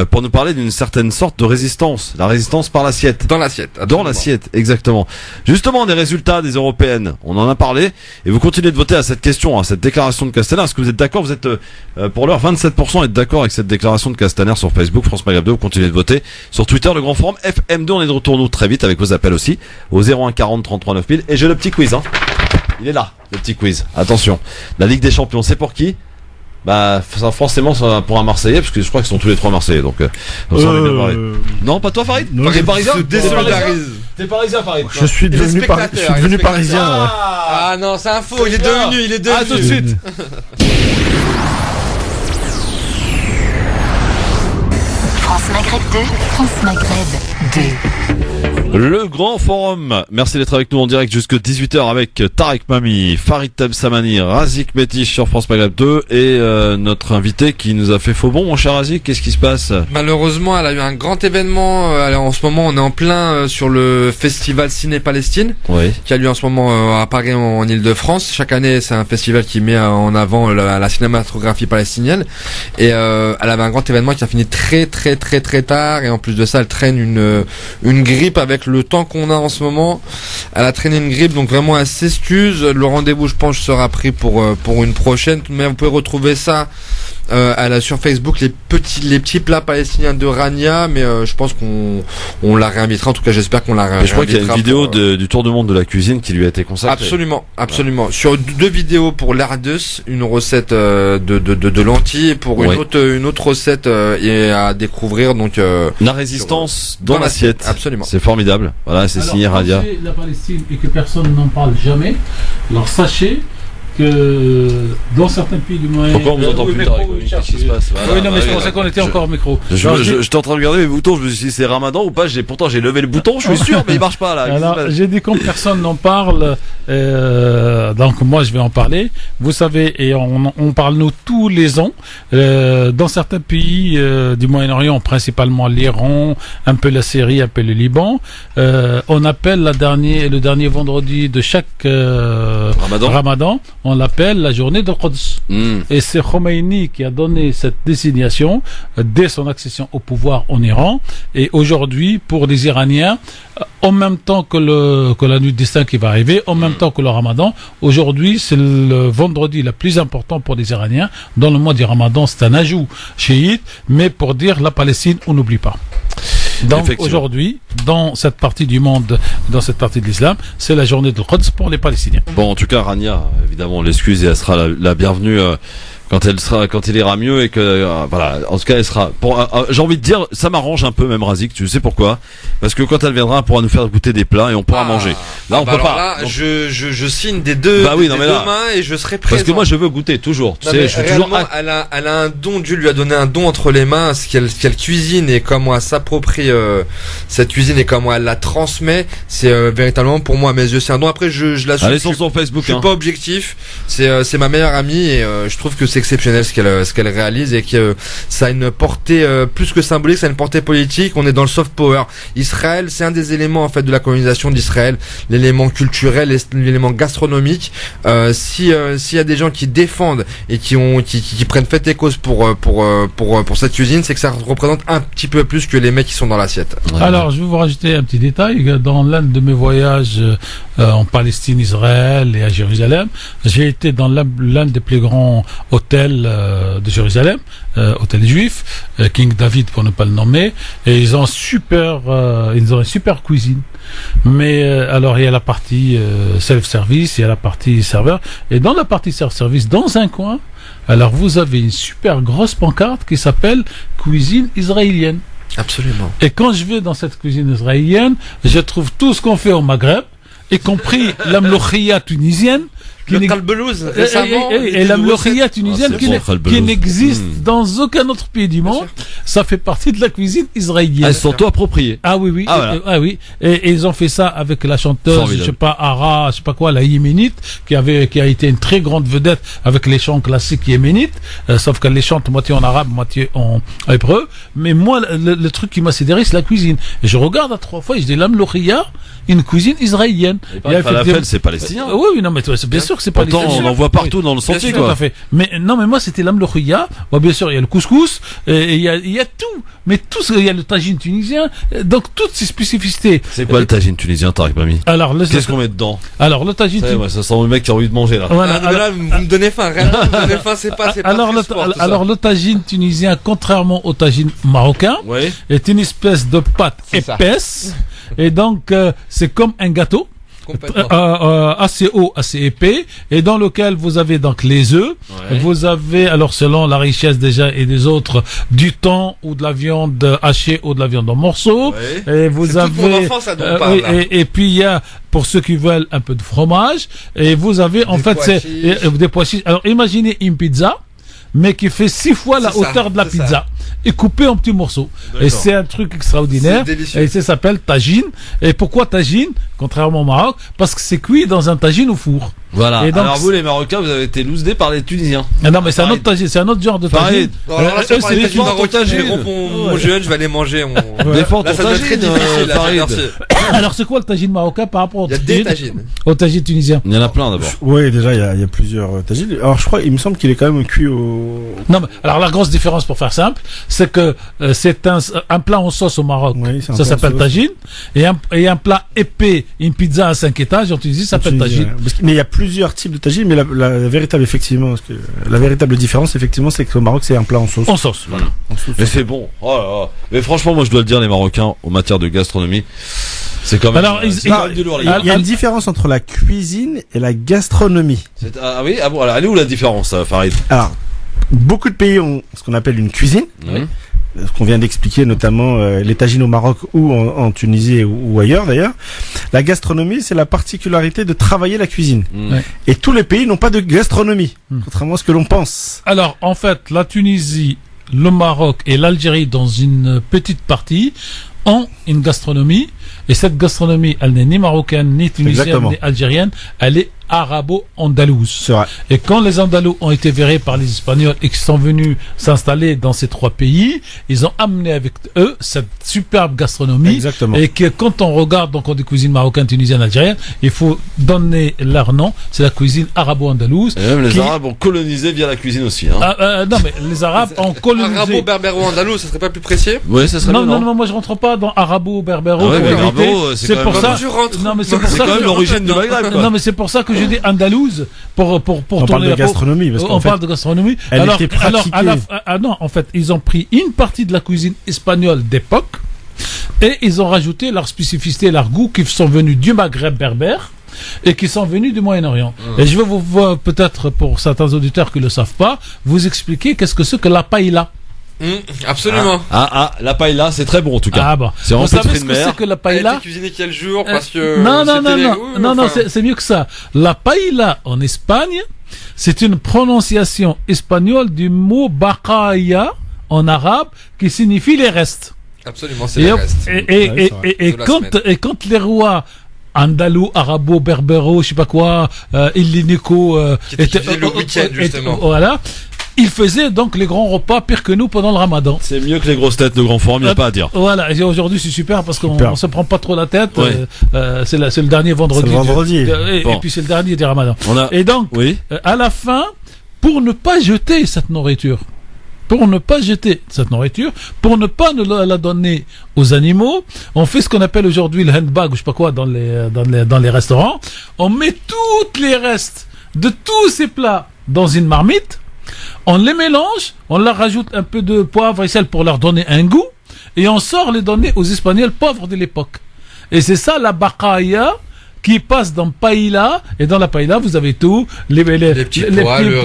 pour nous parler d'une certaine sorte de résistance, la résistance par l'assiette. Dans l'assiette. Dans l'assiette, exactement. Justement, des résultats des européennes, on en a parlé, et vous continuez de voter à cette question, à cette déclaration de Castaner. Est-ce que vous êtes d'accord? Vous êtes, pour l'heure, 27% êtes d'accord avec cette déclaration de Castaner sur Facebook, France Maghreb 2, vous continuez de voter. Sur Twitter, le grand forum FM2, on est de retour nous très vite avec vos appels aussi, au 01 40 33 9000. Et j'ai le petit quiz, hein. Il est là, le petit quiz. Attention. La Ligue des Champions, c'est pour qui? Bah, ça, forcément, ça pour un Marseillais, parce que je crois qu'ils sont tous les 3 Marseillais, donc ça, on est bien parlé. Non, pas toi, Farid? T'es parisien? T'es parisien, Farid? Je suis devenu parisien. Ah non, c'est un faux, il est devenu. Ah, tout de suite. France Maghreb 2, France Maghreb 2. Le grand forum. Merci d'être avec nous en direct jusque 18h avec Tarek Mami, Farid Temsamani, Razik Métiche sur France Maghreb 2 et notre invité qui nous a fait faux bon. Mon cher Razik, qu'est-ce qui se passe? Malheureusement, elle a eu un grand événement. En ce moment, on est en plein sur le festival Ciné-Palestine, qui a lieu en ce moment à Paris en Ile-de-France. Chaque année, c'est un festival qui met en avant la cinématographie palestinienne. Et elle avait un grand événement qui a fini très tard. Et en plus de ça, elle traîne une grippe avec le temps qu'on a en ce moment. Elle a traîné une grippe, donc vraiment elle s'excuse. Le rendez-vous, je pense, sera pris pour une prochaine. Mais vous pouvez retrouver ça elle a sur Facebook les petits plats palestiniens de Rania, mais je pense qu'on la réinvitera. En tout cas, j'espère qu'on la réinvitera. Je crois qu'il y a une vidéo du tour du monde de la cuisine qui lui a été consacrée. Absolument. Sur 2 vidéos pour l'Ardus, une recette de lentilles, et pour une autre recette à découvrir. Donc la résistance dans l'assiette. Absolument. C'est formidable. Voilà, c'est signé Rania. La Palestine et que personne n'en parle jamais. Alors sachez que dans certains pays du Moyen... Pourquoi on vous entend plus tard? Qu'est-ce qui se passe? Oui, non, mais je pensais qu'on était encore au micro. J'étais en train de regarder mes boutons, je me suis dit c'est Ramadan ou pas. Pourtant j'ai levé le bouton, je suis sûr, mais il marche pas là. Alors, j'ai dit comme personne n'en parle, donc moi je vais en parler. Vous savez, et on parle nous tous les ans, dans certains pays du Moyen-Orient, principalement l'Iran, un peu la Syrie, un peu le Liban, on appelle le dernier vendredi de chaque Ramadan, on l'appelle la journée de Quds. Et c'est Khomeini qui a donné cette désignation dès son accession au pouvoir en Iran. Et aujourd'hui, pour les Iraniens, en même temps que la nuit du destin qui va arriver, en même temps que le Ramadan, aujourd'hui, c'est le vendredi le plus important pour les Iraniens. Dans le mois du Ramadan, c'est un ajout chiite, mais pour dire la Palestine, on n'oublie pas. Donc aujourd'hui, dans cette partie du monde, dans cette partie de l'islam, c'est la journée de Quds pour les Palestiniens. Bon, en tout cas, Rania, évidemment, on l'excuse et elle sera la bienvenue quand il ira mieux et que voilà, en tout cas elle sera. J'ai envie de dire, ça m'arrange un peu même Razik. Tu sais pourquoi? Parce que quand elle viendra, elle pourra nous faire goûter des plats et on pourra manger. Là on peut pas. Là, je signe des deux mains et je serai présent. Parce que moi je veux goûter toujours. Tu sais, je suis toujours. Elle a un don. Dieu lui a donné un don entre les mains, ce qu'elle cuisine et comment elle s'approprie cette cuisine et comment elle la transmet. C'est véritablement pour moi à mes yeux c'est un don. Après je l'assume. Allez sur son Facebook. Je suis pas objectif. C'est ma meilleure amie et je trouve que c'est exceptionnel ce qu'elle réalise et que ça a une portée plus que symbolique, ça a une portée politique. On est dans le soft power. Israël, c'est un des éléments en fait de la colonisation d'Israël, l'élément culturel, l'élément gastronomique. S'il y a des gens qui défendent et qui prennent fait et cause pour cette cuisine, c'est que ça représente un petit peu plus que les mecs qui sont dans l'assiette. Ouais. Alors, je vais vous rajouter un petit détail. Dans l'un de mes voyages en Palestine, Israël et à Jérusalem, j'ai été dans l'un des plus grands hôtels de Jérusalem, hôtel juif, King David pour ne pas le nommer, et ils ont une super cuisine. Mais alors il y a la partie self-service, il y a la partie serveur, et dans la partie self-service, dans un coin, alors vous avez une super grosse pancarte qui s'appelle cuisine israélienne. Absolument. Et quand je vais dans cette cuisine israélienne, je trouve tout ce qu'on fait au Maghreb, y compris la mloukhia tunisienne. Le kalbelouz récemment. Et la mloukhia tunisienne qui n'existe dans aucun autre pays du monde. Ça fait partie de la cuisine israélienne. Elles sont appropriées. Ah oui, oui. Voilà. Ah oui. Et ils ont fait ça avec la chanteuse, Formidable. je sais pas, Ara, je sais pas quoi, la yéménite, qui a été une très grande vedette avec les chants classiques yéménites, sauf qu'elle les chante moitié en arabe, moitié en hébreu. Mais moi, le truc qui m'a sidéré, c'est la cuisine. Et je regarde à 3 fois et je dis, la mloukhia, une cuisine israélienne. Et falafel, c'est palestinien. Oui, non, mais bien sûr que c'est pas Pourtant, on en voit partout dans le sentier, quoi. Tout à fait. Mais moi, c'était l'amloukhia. Bon, bien sûr, il y a le couscous, il y a tout. Mais tout, il y a le tagine tunisien. Donc, toutes ces spécificités. C'est quoi le tagine tunisien, Tariq Bami? Alors, qu'est-ce qu'on met dedans? Alors, le tagine tunisien. Ça sent le mec qui a envie de manger, là. Voilà, là, vous me donnez faim, rien. Vous me donnez faim, c'est pas alors, le tagine tunisien, contrairement au tagine marocain, est une espèce de pâte épaisse. Et donc, c'est comme un gâteau. Assez haut, assez épais, et dans lequel vous avez donc les œufs, vous avez, alors selon la richesse déjà et des autres, du thon ou de la viande hachée ou de la viande en morceaux, et vous avez, et puis il y a, pour ceux qui veulent un peu de fromage, et vous avez, en fait, des pois chiches. Alors imaginez une pizza, mais qui fait 6 fois la hauteur de la pizza et coupé en petits morceaux. Et c'est un truc extraordinaire. Et ça s'appelle tagine. Et pourquoi tagine, contrairement au Maroc? Parce que c'est cuit dans un tagine au four. Voilà. Et donc, alors vous les Marocains, vous avez été lousdé par les Tunisiens. Non, mais c'est un autre tagine, c'est un autre genre de tagine. C'est les Marocains. Mon jeune, je vais aller manger. Défends ton tagine. Alors c'est quoi le tagine marocain par rapport au tagine tunisien? Il y en a plein d'abord. Oui, déjà il y a plusieurs tagines. Alors je crois, il me semble qu'il est quand même cuit au. Non, mais alors la grosse différence pour faire simple, c'est que c'est un plat en sauce au Maroc. Oui, ça s'appelle tagine, et un plat épais, une pizza à 5 étages en Tunisie, ça s'appelle tagine. Mais il y a plusieurs types de tagine, mais la véritable la véritable différence effectivement, c'est qu'au Maroc c'est un plat en sauce. En sauce, voilà. Mais c'est bon. Oh là là. Mais franchement, moi je dois le dire, les Marocains en matière de gastronomie. C'est quand même. Alors, il y a une différence entre la cuisine et la gastronomie. Ah oui, bon, alors elle est où la différence, Farid? Alors, beaucoup de pays ont ce qu'on appelle une cuisine. Ce qu'on vient d'expliquer, notamment les tagines au Maroc ou en Tunisie ou ailleurs d'ailleurs. La gastronomie, c'est la particularité de travailler la cuisine. Et tous les pays n'ont pas de gastronomie, contrairement à ce que l'on pense. Alors, en fait, la Tunisie, le Maroc et l'Algérie, dans une petite partie, ont une gastronomie. Et cette gastronomie, elle n'est ni marocaine, ni tunisienne, ni algérienne. Elle est arabo-andalouse. C'est vrai. Et quand les Andalous ont été virés par les Espagnols et qui sont venus s'installer dans ces 3 pays, ils ont amené avec eux cette superbe gastronomie. Exactement. Et que quand on regarde donc on dit cuisine marocaine, tunisienne, algérienne, il faut donner leur nom. C'est la cuisine arabo-andalouse. Et même les Arabes ont colonisé via la cuisine aussi. Hein. Non, mais les Arabes ont colonisé. Arabo-berbéro-andalous, ça serait pas plus précis? Oui, ça serait non, moi je rentre pas dans arabo-berbéro. C'est pour ça. Non, mais c'est quand même l'origine du Maghreb. Non, mais c'est pour ça que je dis andalouse pour on parle de gastronomie. On parle de gastronomie. Elle était pratiquée. Non, en fait, ils ont pris une partie de la cuisine espagnole d'époque et ils ont rajouté leur spécificité, leur goût qui sont venus du Maghreb berbère. et qui sont venus du Moyen-Orient. Et je vais vous peut-être, pour certains auditeurs qui ne le savent pas, vous expliquer qu'est-ce que c'est que la païla. Absolument. La paella, c'est très bon en tout cas. Ah bon. C'est Vous en savez fruits ce de que c'est mer. que la Elle a païla? été cuisinée quel jour parce que Non, c'est mieux que ça. La païla en Espagne, c'est une prononciation espagnole du mot baqaya en arabe qui signifie les restes. Absolument, c'est le reste. Et quand les rois andalous, arabo, berbéro, je sais pas quoi, illinico, Qui était le week-end, justement. Voilà. Ils faisaient donc les grands repas pire que nous pendant le ramadan. C'est mieux que les grosses têtes de grand forum, il n'y a pas à dire. Voilà, et aujourd'hui c'est super parce qu'on se prend pas trop la tête. Ouais. C'est le dernier vendredi. C'est le vendredi. Et puis c'est le dernier du ramadan. Et donc, Oui. à la fin, pour ne pas jeter cette nourriture, pour ne pas la donner aux animaux, on fait ce qu'on appelle aujourd'hui le handbag ou je sais pas quoi dans les restaurants. On met toutes les restes de tous ces plats dans une marmite. On les mélange, on leur rajoute un peu de poivre et sel pour leur donner un goût, et on sort les donner aux Espagnols pauvres de l'époque. Et c'est ça la baqaya qui passe dans païla, et dans la païla vous avez tout, les petits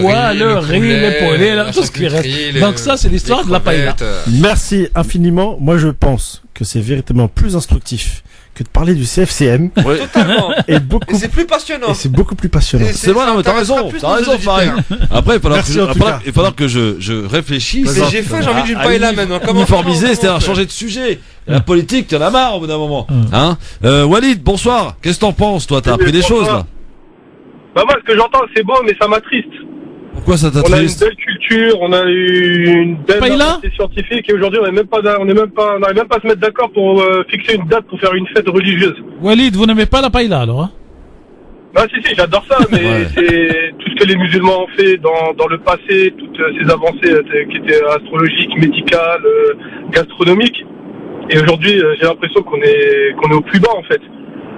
pois, le riz, les poulets, tout ce qui reste. Donc ça c'est l'histoire de la païla. Merci infiniment. Moi, je pense que c'est véritablement plus instructif que de parler du CFCM. Oui. Totalement. Et c'est plus passionnant. Et c'est beaucoup plus passionnant. C'est vrai, non, mais t'as raison, pareil. Après, il faudra que je réfléchisse. Mais j'ai faim, j'ai envie d'une paella maintenant. Uniformiser, c'est-à-dire changer de sujet. La politique, t'en as marre au bout d'un moment. Hein? Walid, bonsoir. Qu'est-ce que t'en penses, toi? T'as appris des choses, là? Bah, moi, ce que j'entends, c'est beau, mais ça m'attriste. Pourquoi ça On a une t'attriste? belle culture, on a eu une belle avancée scientifique, et aujourd'hui, on n'arrive même pas à se mettre d'accord pour fixer une date pour faire une fête religieuse. Walid, vous n'aimez pas la païla, alors, hein? Bah, si, j'adore ça, mais c'est tout ce que les musulmans ont fait dans le passé, toutes ces avancées qui étaient astrologiques, médicales, gastronomiques. Et aujourd'hui, j'ai l'impression qu'on est au plus bas, en fait.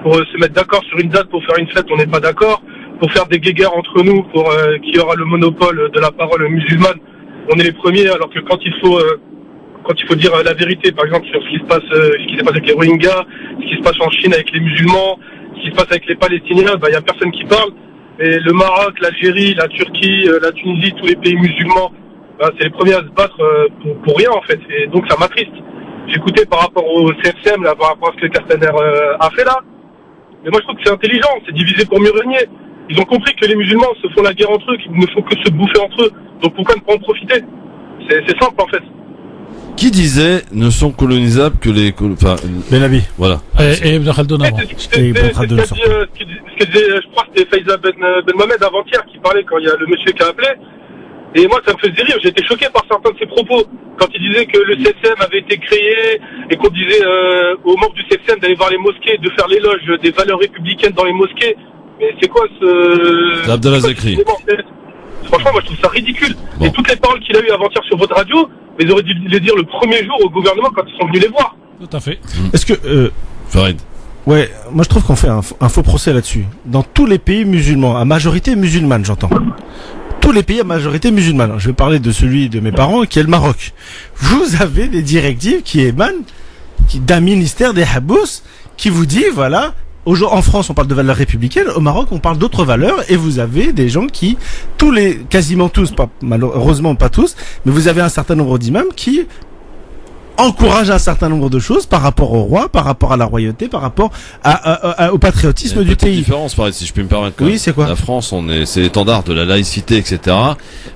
Pour se mettre d'accord sur une date pour faire une fête, on n'est pas d'accord. Pour faire des guéguerres entre nous, pour qui aura le monopole de la parole musulmane, on est les premiers. Alors que quand il faut dire la vérité, par exemple sur ce qui se passe avec les Rohingyas, ce qui se passe en Chine avec les musulmans, ce qui se passe avec les Palestiniens, bah, y a personne qui parle. Et le Maroc, l'Algérie, la Turquie, la Tunisie, tous les pays musulmans, bah, c'est les premiers à se battre pour rien, en fait. Et donc ça m'attriste. J'écoutais par rapport au CFCM, là, par rapport à ce que Castaner a fait là. Mais moi je trouve que c'est intelligent, c'est diviser pour mieux régner. Ils ont compris que les musulmans se font la guerre entre eux, qu'ils ne font que se bouffer entre eux. Donc pourquoi ne pas en profiter? C'est simple en fait. Qui disait ne sont colonisables que les... Benabi. Voilà. Et Ibn Khaldoun avant. Ce que disait, je crois que c'était Faiza Ben Mohamed avant-hier qui parlait quand il y a le monsieur qui a appelé. Et moi, ça me faisait rire. J'ai été choqué par certains de ses propos. Quand il disait que le CFCM avait été créé et qu'on disait aux membres du CFCM d'aller voir les mosquées, de faire l'éloge des valeurs républicaines dans les mosquées. Mais c'est quoi C'est Abdallah Zekri. Franchement, moi, je trouve ça ridicule. Bon. Et toutes les paroles qu'il a eues avant-hier sur votre radio, ils auraient dû les dire le premier jour au gouvernement quand ils sont venus les voir. Tout à fait. Est-ce que... Farid. Ouais, moi je trouve qu'on fait un faux procès là-dessus. Dans tous les pays musulmans, à majorité musulmane, j'entends. Tous les pays à majorité musulmane. Je vais parler de celui de mes parents, qui est le Maroc. Vous avez des directives qui émanent d'un ministère des Habous qui vous dit, voilà... En France, on parle de valeurs républicaines. Au Maroc, on parle d'autres valeurs. Et vous avez des gens qui, quasiment tous, malheureusement pas tous, mais vous avez un certain nombre d'imams qui encouragent un certain nombre de choses par rapport au roi, par rapport à la royauté, par rapport au patriotisme du pays. Différence, pareil, si je peux me permettre. Oui, c'est quoi? La France, c'est l'étendard de la laïcité, etc.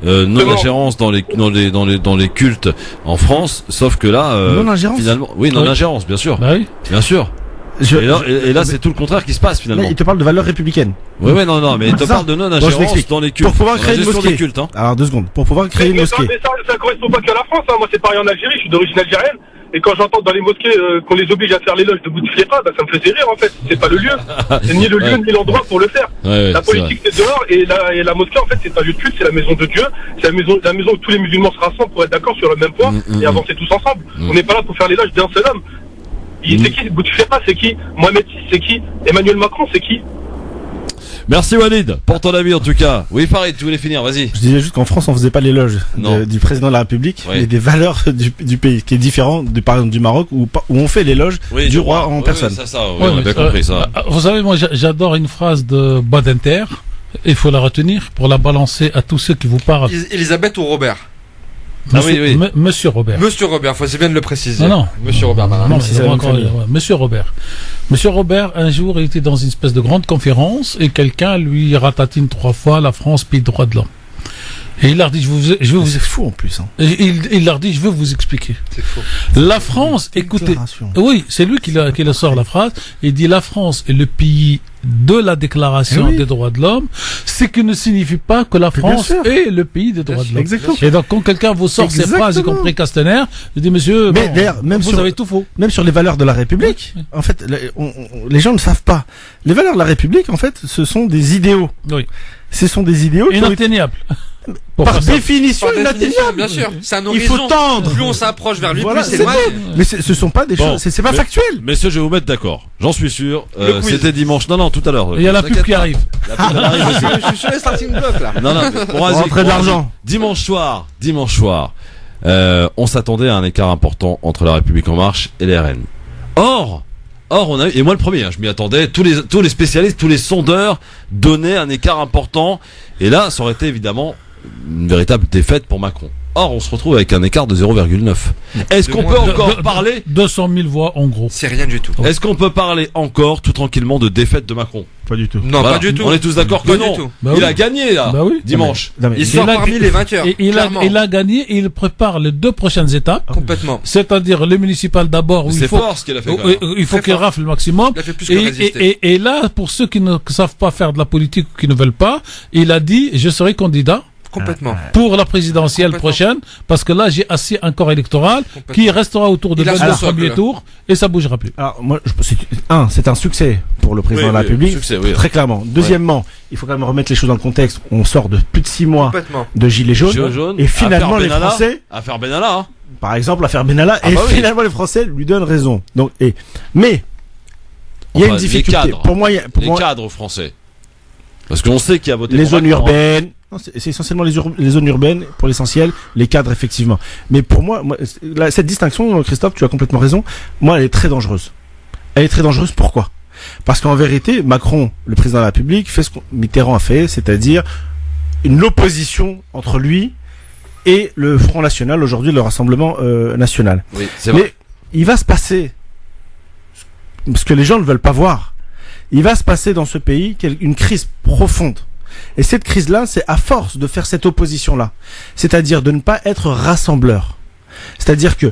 Non-ingérence dans les cultes en France, sauf que là, non-ingérence. Finalement, oui, non-ingérence, bien sûr. Bah oui. Bien sûr. Et là, c'est tout le contraire qui se passe finalement. Là, il te parle de valeurs républicaines. Oui, non, mais il te parle de non-ingérence dans les cultes. Pour pouvoir créer une mosquée. Cultes, hein. Alors 2 secondes. Pour pouvoir créer une mosquée. Mais ça correspond pas qu'à la France. Hein. Moi, c'est pareil en Algérie. Je suis d'origine algérienne. Et quand j'entends dans les mosquées qu'on les oblige à faire l'éloge de Bouteflika, bah, ça me faisait rire en fait. C'est pas le lieu. C'est ni le lieu ni l'endroit pour le faire. La politique c'est dehors et la mosquée en fait c'est un lieu de culte, c'est la maison de Dieu, c'est la maison où tous les musulmans se rassemblent pour être d'accord sur le même point et avancer tous ensemble. On n'est pas là pour faire l'éloge d'un seul homme. C'est qui Bouteflika, c'est qui Mohamed VI, c'est qui Emmanuel Macron, c'est qui Merci Walid pour ton avis en tout cas. Oui Farid, tu voulais finir, vas-y. Je disais juste qu'en France, on faisait pas l'éloge du président de la République, mais des valeurs du pays, qui est différent par exemple du Maroc, où on fait l'éloge du roi en personne. On a bien compris ça. Vous savez, moi j'adore une phrase de Badinter, il faut la retenir pour la balancer à tous ceux qui vous parlent. Elisabeth ou Robert? Monsieur Robert. Monsieur Robert, c'est bien de le préciser. Non. Monsieur Robert. Monsieur Robert. Monsieur Robert, un jour, il était dans une espèce de grande conférence et quelqu'un lui ratatine 3 fois la France, pays droit de l'homme. Et il leur dit, c'est fou en plus. Hein. Il leur dit, je veux vous expliquer. C'est faux. La France, écoutez. Oui, c'est lui qui le sort la phrase. Il dit, la France est le pays de la déclaration des droits de l'homme, ce qui ne signifie pas que la France est le pays des droits de l'homme. Exactement. Et donc, quand quelqu'un vous sort ces phrases, y compris Castaner, je dis, monsieur, mais d'ailleurs, vous avez tout faux. Même sur les valeurs de la République, en fait, les gens ne savent pas. Les valeurs de la République, en fait, ce sont des idéaux. Oui. Ce sont des idéaux inatteignables. Par définition, inatteignable. Bien sûr. C'est un horizon. Il faut tendre. Plus on s'approche vers lui, plus c'est mal. Mais ce sont pas des choses, c'est pas factuel. Messieurs, je vais vous mettre d'accord. J'en suis sûr. C'était dimanche. Non, tout à l'heure. Il y a la pub qui arrive. Je suis sur les starting blocks, là. Non, on rentrer de l'argent. Dimanche soir, on s'attendait à un écart important entre la République En Marche et les RN. Or, on a eu, et moi le premier, je m'y attendais, tous les spécialistes, tous les sondeurs donnaient un écart important, et là, ça aurait été évidemment une véritable défaite pour Macron. Or, on se retrouve avec un écart de 0,9. Est-ce qu'on peut encore parler 200 000 voix en gros. C'est rien du tout. Est-ce qu'on peut parler encore tout tranquillement de défaite de Macron? Pas du tout. Non, pas du tout. On est tous d'accord que non. Il a gagné là, dimanche. Il sort parmi les vainqueurs. Il a gagné et il prépare les 2 prochaines étapes. Complètement. C'est-à-dire le municipal d'abord où il faut qu'il rafle le maximum. Et là, pour ceux qui ne savent pas faire de la politique ou qui ne veulent pas, il a dit je serai candidat. Complètement. Pour la présidentielle prochaine, parce que là, j'ai assis un corps électoral qui restera autour de 22 premiers tours et ça bougera plus. Alors, moi, c'est un succès pour le président de la République. Très clairement. Deuxièmement, il faut quand même remettre les choses dans le contexte. On sort de plus de 6 mois de gilets jaunes. Et finalement, les Français. Affaire Benalla, hein. Par exemple, l'affaire Benalla. Finalement, les Français lui donnent raison. Donc, mais, il y a une difficulté. Pour moi, les cadres français. Parce qu'on sait qu'il y a voté les zones urbaines. Non, c'est essentiellement les zones urbaines, pour l'essentiel, les cadres, effectivement. Mais pour moi, cette distinction, Christophe, tu as complètement raison, moi, elle est très dangereuse. Elle est très dangereuse, pourquoi? Parce qu'en vérité, Macron, le président de la République, fait ce que Mitterrand a fait, c'est-à-dire une opposition entre lui et le Front National, aujourd'hui le Rassemblement National. Oui, c'est vrai. Mais il va se passer, ce que les gens ne veulent pas voir, il va se passer dans ce pays une crise profonde. Et cette crise-là, c'est à force de faire cette opposition-là. C'est-à-dire de ne pas être rassembleur. C'est-à-dire que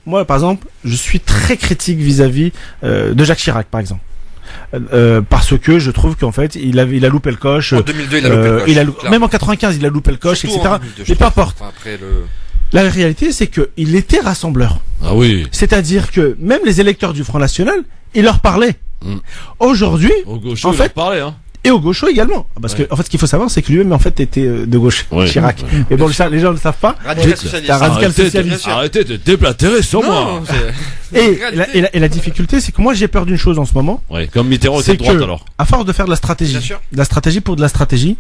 moi, par exemple, je suis très critique vis-à-vis de Jacques Chirac, par exemple. Parce que je trouve qu'en fait, il a loupé le coche. En 2002, il a loupé le coche. Même en 95, il a loupé le coche, surtout etc. 2002, mais peu importe. La réalité, c'est qu'il était rassembleur. Ah oui. C'est-à-dire que même les électeurs du Front National, il leur parlait. Aujourd'hui, en fait, parlait, hein. Et au gaucho également. Parce que, en fait, ce qu'il faut savoir, c'est que lui-même, en fait, était de gauche, Chirac. Mais bon, les gens ne le savent pas. Radical socialiste. Radical socialiste. Arrêtez de déblatérer sur moi. Et la difficulté, c'est que moi, j'ai peur d'une chose en ce moment. Oui, comme Mitterrand était de droite, alors. À force de faire de la stratégie, pour de la stratégie,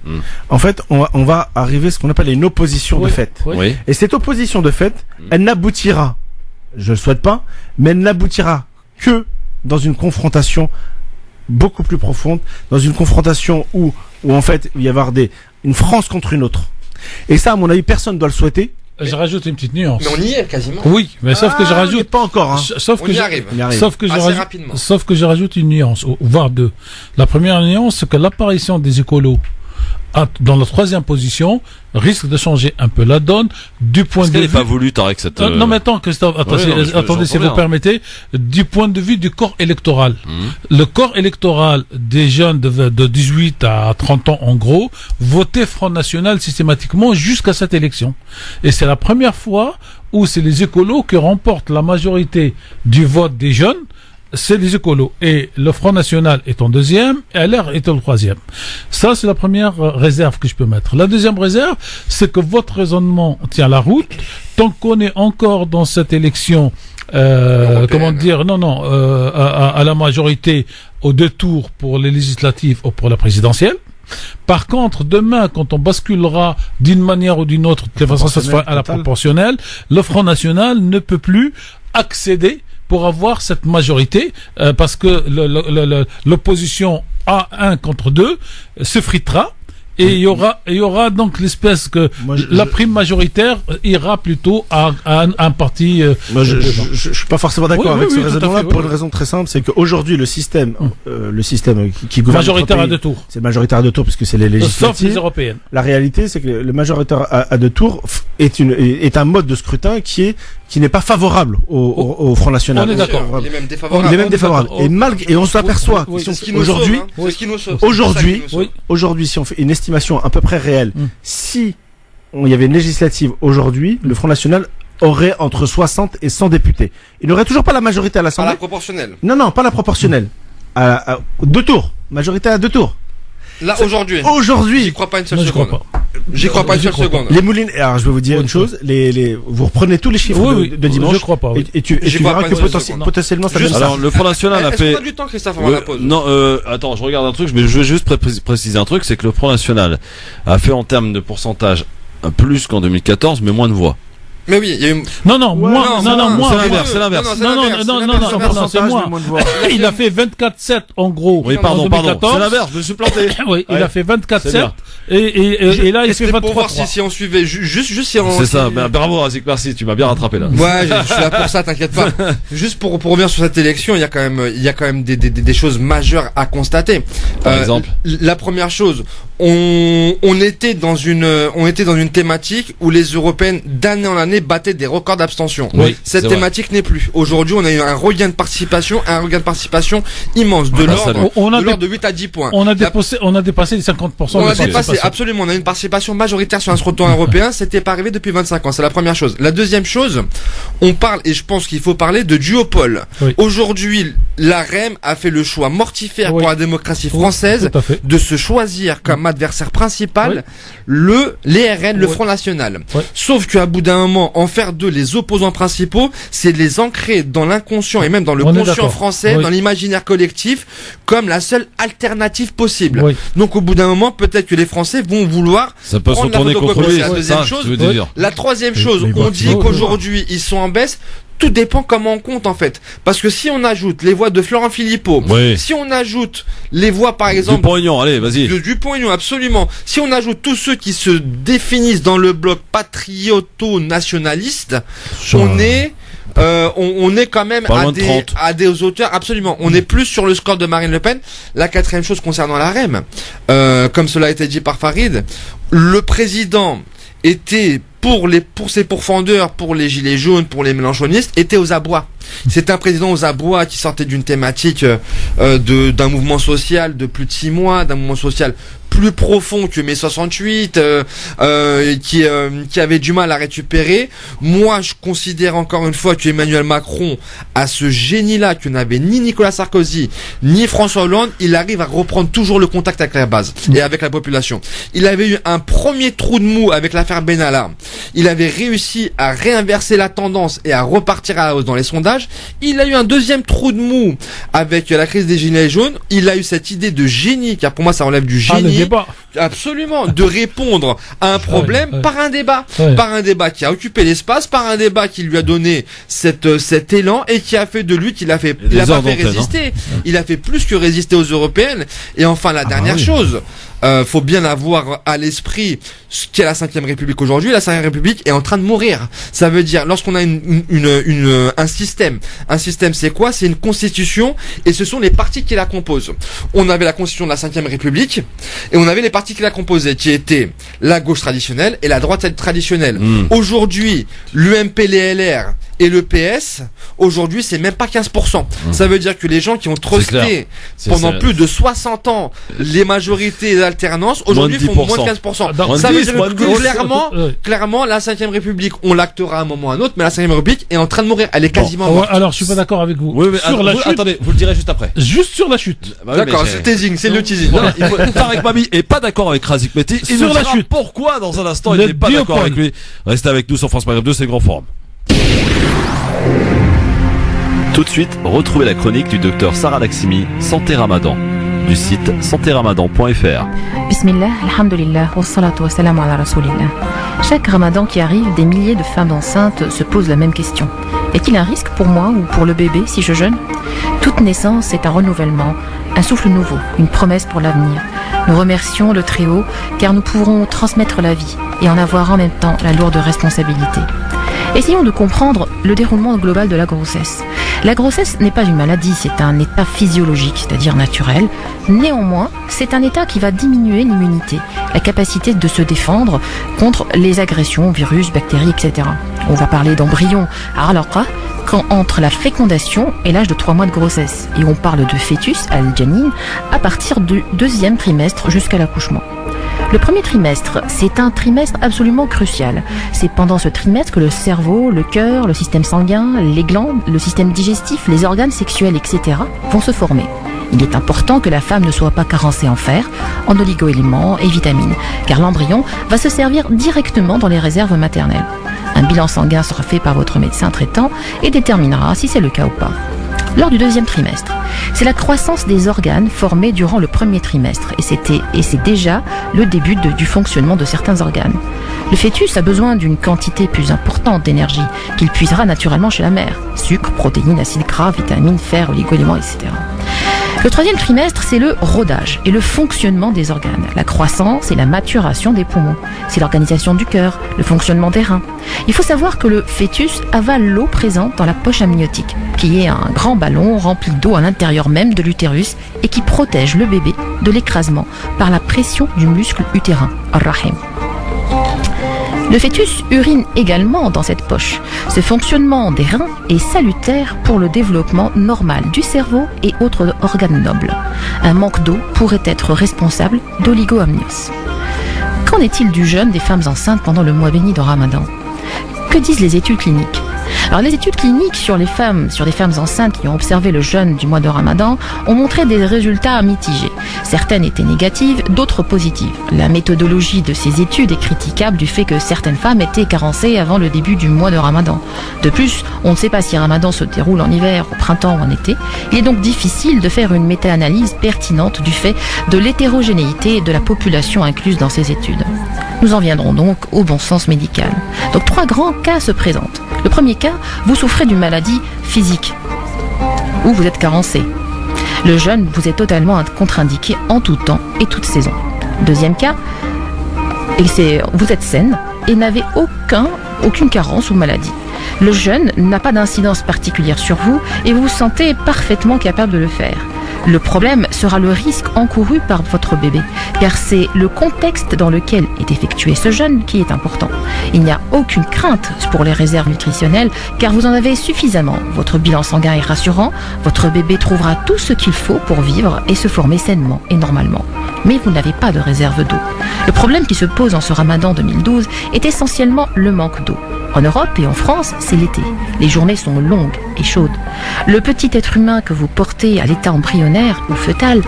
en fait, on va arriver à ce qu'on appelle une opposition de fait. Oui. Et cette opposition de fait, elle n'aboutira, je le souhaite pas, mais elle n'aboutira que dans une confrontation beaucoup plus profonde, dans une confrontation où en fait il va y avoir une France contre une autre. Et ça, à mon avis, personne ne doit le souhaiter. Je rajoute une petite nuance. Mais on y est quasiment. Oui, mais sauf que je rajoute pas encore. Hein. Sauf on y arrive. Sauf que je rajoute une nuance, voire 2. La première nuance, c'est que l'apparition des écolos dans la 3e position risque de changer un peu la donne du point de vue. Est-ce qu'elle n'est pas voulue, Tarek, cette... Non, mais attends, Christophe, attendez, si vous permettez, du point de vue du corps électoral. Le corps électoral des jeunes de 18 à 30 ans, en gros, votait Front National systématiquement jusqu'à cette élection. Et c'est la première fois où c'est les écolos qui remportent la majorité du vote des jeunes c'est les écolos. Et le Front National est en deuxième, et LR est en troisième. Ça, c'est la première réserve que je peux mettre. La deuxième réserve, c'est que votre raisonnement tient la route. Tant qu'on est encore dans cette élection, à la majorité aux 2 tours pour les législatives ou pour la présidentielle. Par contre, demain, quand on basculera d'une manière ou d'une autre, de toute façon, ça se fera à la proportionnelle, le Front National ne peut plus accéder pour avoir cette majorité, parce que l'opposition A1 contre 2 se fritera. Et il y aura donc l'espèce que la prime majoritaire ira plutôt à un parti. Je suis pas forcément d'accord avec ce raisonnement-là pour une raison très simple, c'est qu'aujourd'hui le système qui gouverne majoritaire à 2 tours. C'est majoritaire à 2 tours puisque c'est les législatives. Sauf les européennes. La réalité, c'est que le majoritaire à 2 tours est un mode de scrutin qui n'est pas favorable au Front National. On est d'accord. Il est même défavorable. Et on s'aperçoit aujourd'hui, si on fait une estimation à peu près réelle, si il y avait une législative aujourd'hui, le Front National aurait entre 60 et 100 députés. Il n'aurait toujours pas la majorité à l'Assemblée. Pas la proportionnelle. Non, pas la proportionnelle. À 2 tours. Majorité à 2 tours. Là, aujourd'hui. J'y crois pas une seule seconde. J'y crois pas une seule seconde. Les moulines, alors je vais vous dire une chose, vous reprenez tous les chiffres de dimanche. Je crois pas. Et tu verras que potentiellement ça donne ça. Alors, le Front National a fait. Est-ce qu'on a du temps, Christophe, avant la pause? Non, attends, je regarde un truc, mais je veux juste préciser un truc, c'est que le Front National a fait en termes de pourcentage plus qu'en 2014, mais moins de voix. Mais oui, il y a eu... moins. C'est l'inverse. Non, c'est moins. Il a fait 24-7 en gros. Oui, pardon. C'est l'inverse, je me suis planté. Oui, il a fait 24-7. Et là, il fait 23. Pour voir si on suivait, juste si on... C'est ça, bravo Razik, merci, tu m'as bien rattrapé là. Ouais, je suis là pour ça, t'inquiète pas. Juste pour revenir sur cette élection, il y a quand même des choses majeures à constater. Par exemple. La première chose, on était dans une thématique où les Européennes d'année en année battaient des records d'abstention. Oui, cette thématique n'est plus. Aujourd'hui, on a eu un regain de participation immense de l'ordre de 8 à 10 points. On a dépassé les 50%. On a dépassé, absolument. On a une participation majoritaire sur un scrutin européen. C'était pas arrivé depuis 25 ans. C'est la première chose. La deuxième chose, on parle, et je pense qu'il faut parler de duopole. Oui. Aujourd'hui, la REM a fait le choix mortifère pour la démocratie française de se choisir comme adversaire principal les RN, le Front National. Sauf qu'à bout d'un moment, en faire d'eux les opposants principaux, c'est de les ancrer dans l'inconscient et même dans le conscient français, dans l'imaginaire collectif, comme la seule alternative possible. Donc au bout d'un moment, peut-être que les Français vont vouloir prendre la photocopie. La deuxième chose, la troisième chose, on dit qu'aujourd'hui ils sont en baisse. Tout dépend comment on compte en fait. Parce que si on ajoute les voix de Florent Philippot, si on ajoute les voix par exemple Dupont-Aignan, allez, vas-y. De Dupont-Aignan, absolument. Si on ajoute tous ceux qui se définissent dans le bloc patrioto-nationaliste, on est quand même à des hauteurs, absolument. On est plus sur le score de Marine Le Pen. La quatrième chose concernant la REM, comme cela a été dit par Farid, le président était pour ses pourfendeurs, pour les gilets jaunes, pour les mélenchonistes, était aux abois. C'est un président aux abois qui sortait d'une thématique d'un mouvement social de plus de 6 mois, d'un mouvement social plus profond que mai 68, qui avait du mal à récupérer. Moi, je considère encore une fois que Emmanuel Macron a ce génie-là que n'avait ni Nicolas Sarkozy, ni François Hollande. Il arrive à reprendre toujours le contact avec la base et avec la population. Il avait eu un premier trou de mou avec l'affaire Benalla. Il avait réussi à réinverser la tendance et à repartir à la hausse dans les sondages. Il a eu un deuxième trou de mou avec la crise des gilets jaunes. Il a eu cette idée de génie, car pour moi ça relève du génie. Absolument, de répondre à un problème par un débat. Par un débat qui a occupé l'espace, par un débat qui lui a donné cet élan et qui a fait de lui qu'il a fait résister. Il a fait plus que résister aux européennes. Et enfin, la dernière chose, faut bien avoir à l'esprit ce qu'est la 5e République aujourd'hui. La 5e République est en train de mourir. Ça veut dire, lorsqu'on a un système, c'est quoi? C'est une constitution et ce sont les partis qui la composent. On avait la constitution de la 5e République et on avait les partis qui la composaient, qui étaient la gauche traditionnelle et la droite traditionnelle. Aujourd'hui, l'UMP, les LR Et le PS, aujourd'hui, c'est même pas 15%. Ça veut dire que les gens qui ont trusté pendant plus de 60 ans les majorités et l'alternance, aujourd'hui font moins de 15%. Ça veut dire que clairement, la 5ème République, on l'actera à un moment ou à un autre, mais la 5ème République est en train de mourir. Elle est quasiment morte. Alors, je suis pas d'accord avec vous. Oui, mais sur la chute. Attendez, vous le direz juste après. Juste sur la chute. D'accord, c'est teasing, c'est le teasing. Tarek Mami est pas d'accord avec Razik Mehti. Il Sur nous la dira chute. pourquoi dans un instant il n'est pas d'accord avec lui. Restez avec nous sur France Maghreb 2, c'est le Grand Forum. Tout de suite, retrouvez la chronique du docteur Sarah Laximi, Santé Ramadan, du site santéramadan.fr. Bismillah, alhamdulillah, wa salatu wa salam ala rasoulillah. Chaque Ramadan qui arrive, des milliers de femmes enceintes se posent la même question. Y a-t-il un risque pour moi ou pour le bébé si je jeûne ? Toute naissance est un renouvellement, un souffle nouveau, une promesse pour l'avenir. Nous remercions le Très-Haut car nous pourrons transmettre la vie et en avoir en même temps la lourde responsabilité. Essayons de comprendre le déroulement global de la grossesse. La grossesse n'est pas une maladie, c'est un état physiologique, c'est-à-dire naturel. Néanmoins, c'est un état qui va diminuer l'immunité, la capacité de se défendre contre les agressions, virus, bactéries, etc. On va parler d'embryon à alaqa entre la fécondation et l'âge de 3 mois de grossesse. Et on parle de fœtus, al-janin, à partir du 2e trimestre jusqu'à l'accouchement. Le premier trimestre, c'est un trimestre absolument crucial. C'est pendant ce trimestre que le cerveau, le cœur, le système sanguin, les glandes, le système digestif, les organes sexuels, etc. vont se former. Il est important que la femme ne soit pas carencée en fer, en oligo-éléments et vitamines, car l'embryon va se servir directement dans les réserves maternelles. Un bilan sanguin sera fait par votre médecin traitant et déterminera si c'est le cas ou pas. Lors du 2e trimestre, c'est la croissance des organes formés durant le 1er trimestre et c'est déjà le début du fonctionnement de certains organes. Le fœtus a besoin d'une quantité plus importante d'énergie qu'il puisera naturellement chez la mère. Sucre, protéines, acides gras, vitamines, fer, oligo-éléments, etc. Le 3e trimestre, c'est le rodage et le fonctionnement des organes, la croissance et la maturation des poumons. C'est l'organisation du cœur, le fonctionnement des reins. Il faut savoir que le fœtus avale l'eau présente dans la poche amniotique, qui est un grand ballon rempli d'eau à l'intérieur même de l'utérus et qui protège le bébé de l'écrasement par la pression du muscle utérin, ar-rahim. Le fœtus urine également dans cette poche. Ce fonctionnement des reins est salutaire pour le développement normal du cerveau et autres organes nobles. Un manque d'eau pourrait être responsable d'oligoamnios. Qu'en est-il du jeûne des femmes enceintes pendant le mois béni de Ramadan ? Que disent les études cliniques ? Alors les études cliniques sur des femmes enceintes qui ont observé le jeûne du mois de Ramadan ont montré des résultats mitigés. Certaines étaient négatives, d'autres positives. La méthodologie de ces études est critiquable du fait que certaines femmes étaient carencées avant le début du mois de Ramadan. De plus, on ne sait pas si Ramadan se déroule en hiver, au printemps ou en été. Il est donc difficile de faire une méta-analyse pertinente du fait de l'hétérogénéité de la population incluse dans ces études. Nous en viendrons donc au bon sens médical. Donc 3 grands cas se présentent. Le premier cas, vous souffrez d'une maladie physique ou vous êtes carencé. Le jeûne vous est totalement contre-indiqué en tout temps et toute saison. Deuxième cas, vous êtes saine et n'avez aucune carence ou maladie. Le jeûne n'a pas d'incidence particulière sur vous et vous vous sentez parfaitement capable de le faire. Le problème sera le risque encouru par votre bébé, car c'est le contexte dans lequel est effectué ce jeûne qui est important. Il n'y a aucune crainte pour les réserves nutritionnelles, car vous en avez suffisamment. Votre bilan sanguin est rassurant, votre bébé trouvera tout ce qu'il faut pour vivre et se former sainement et normalement. Mais vous n'avez pas de réserve d'eau. Le problème qui se pose en ce Ramadan 2012 est essentiellement le manque d'eau. En Europe et en France, c'est l'été. Les journées sont longues et chaudes. Le petit être humain que vous portez à l'état embryonnaire ou fœtal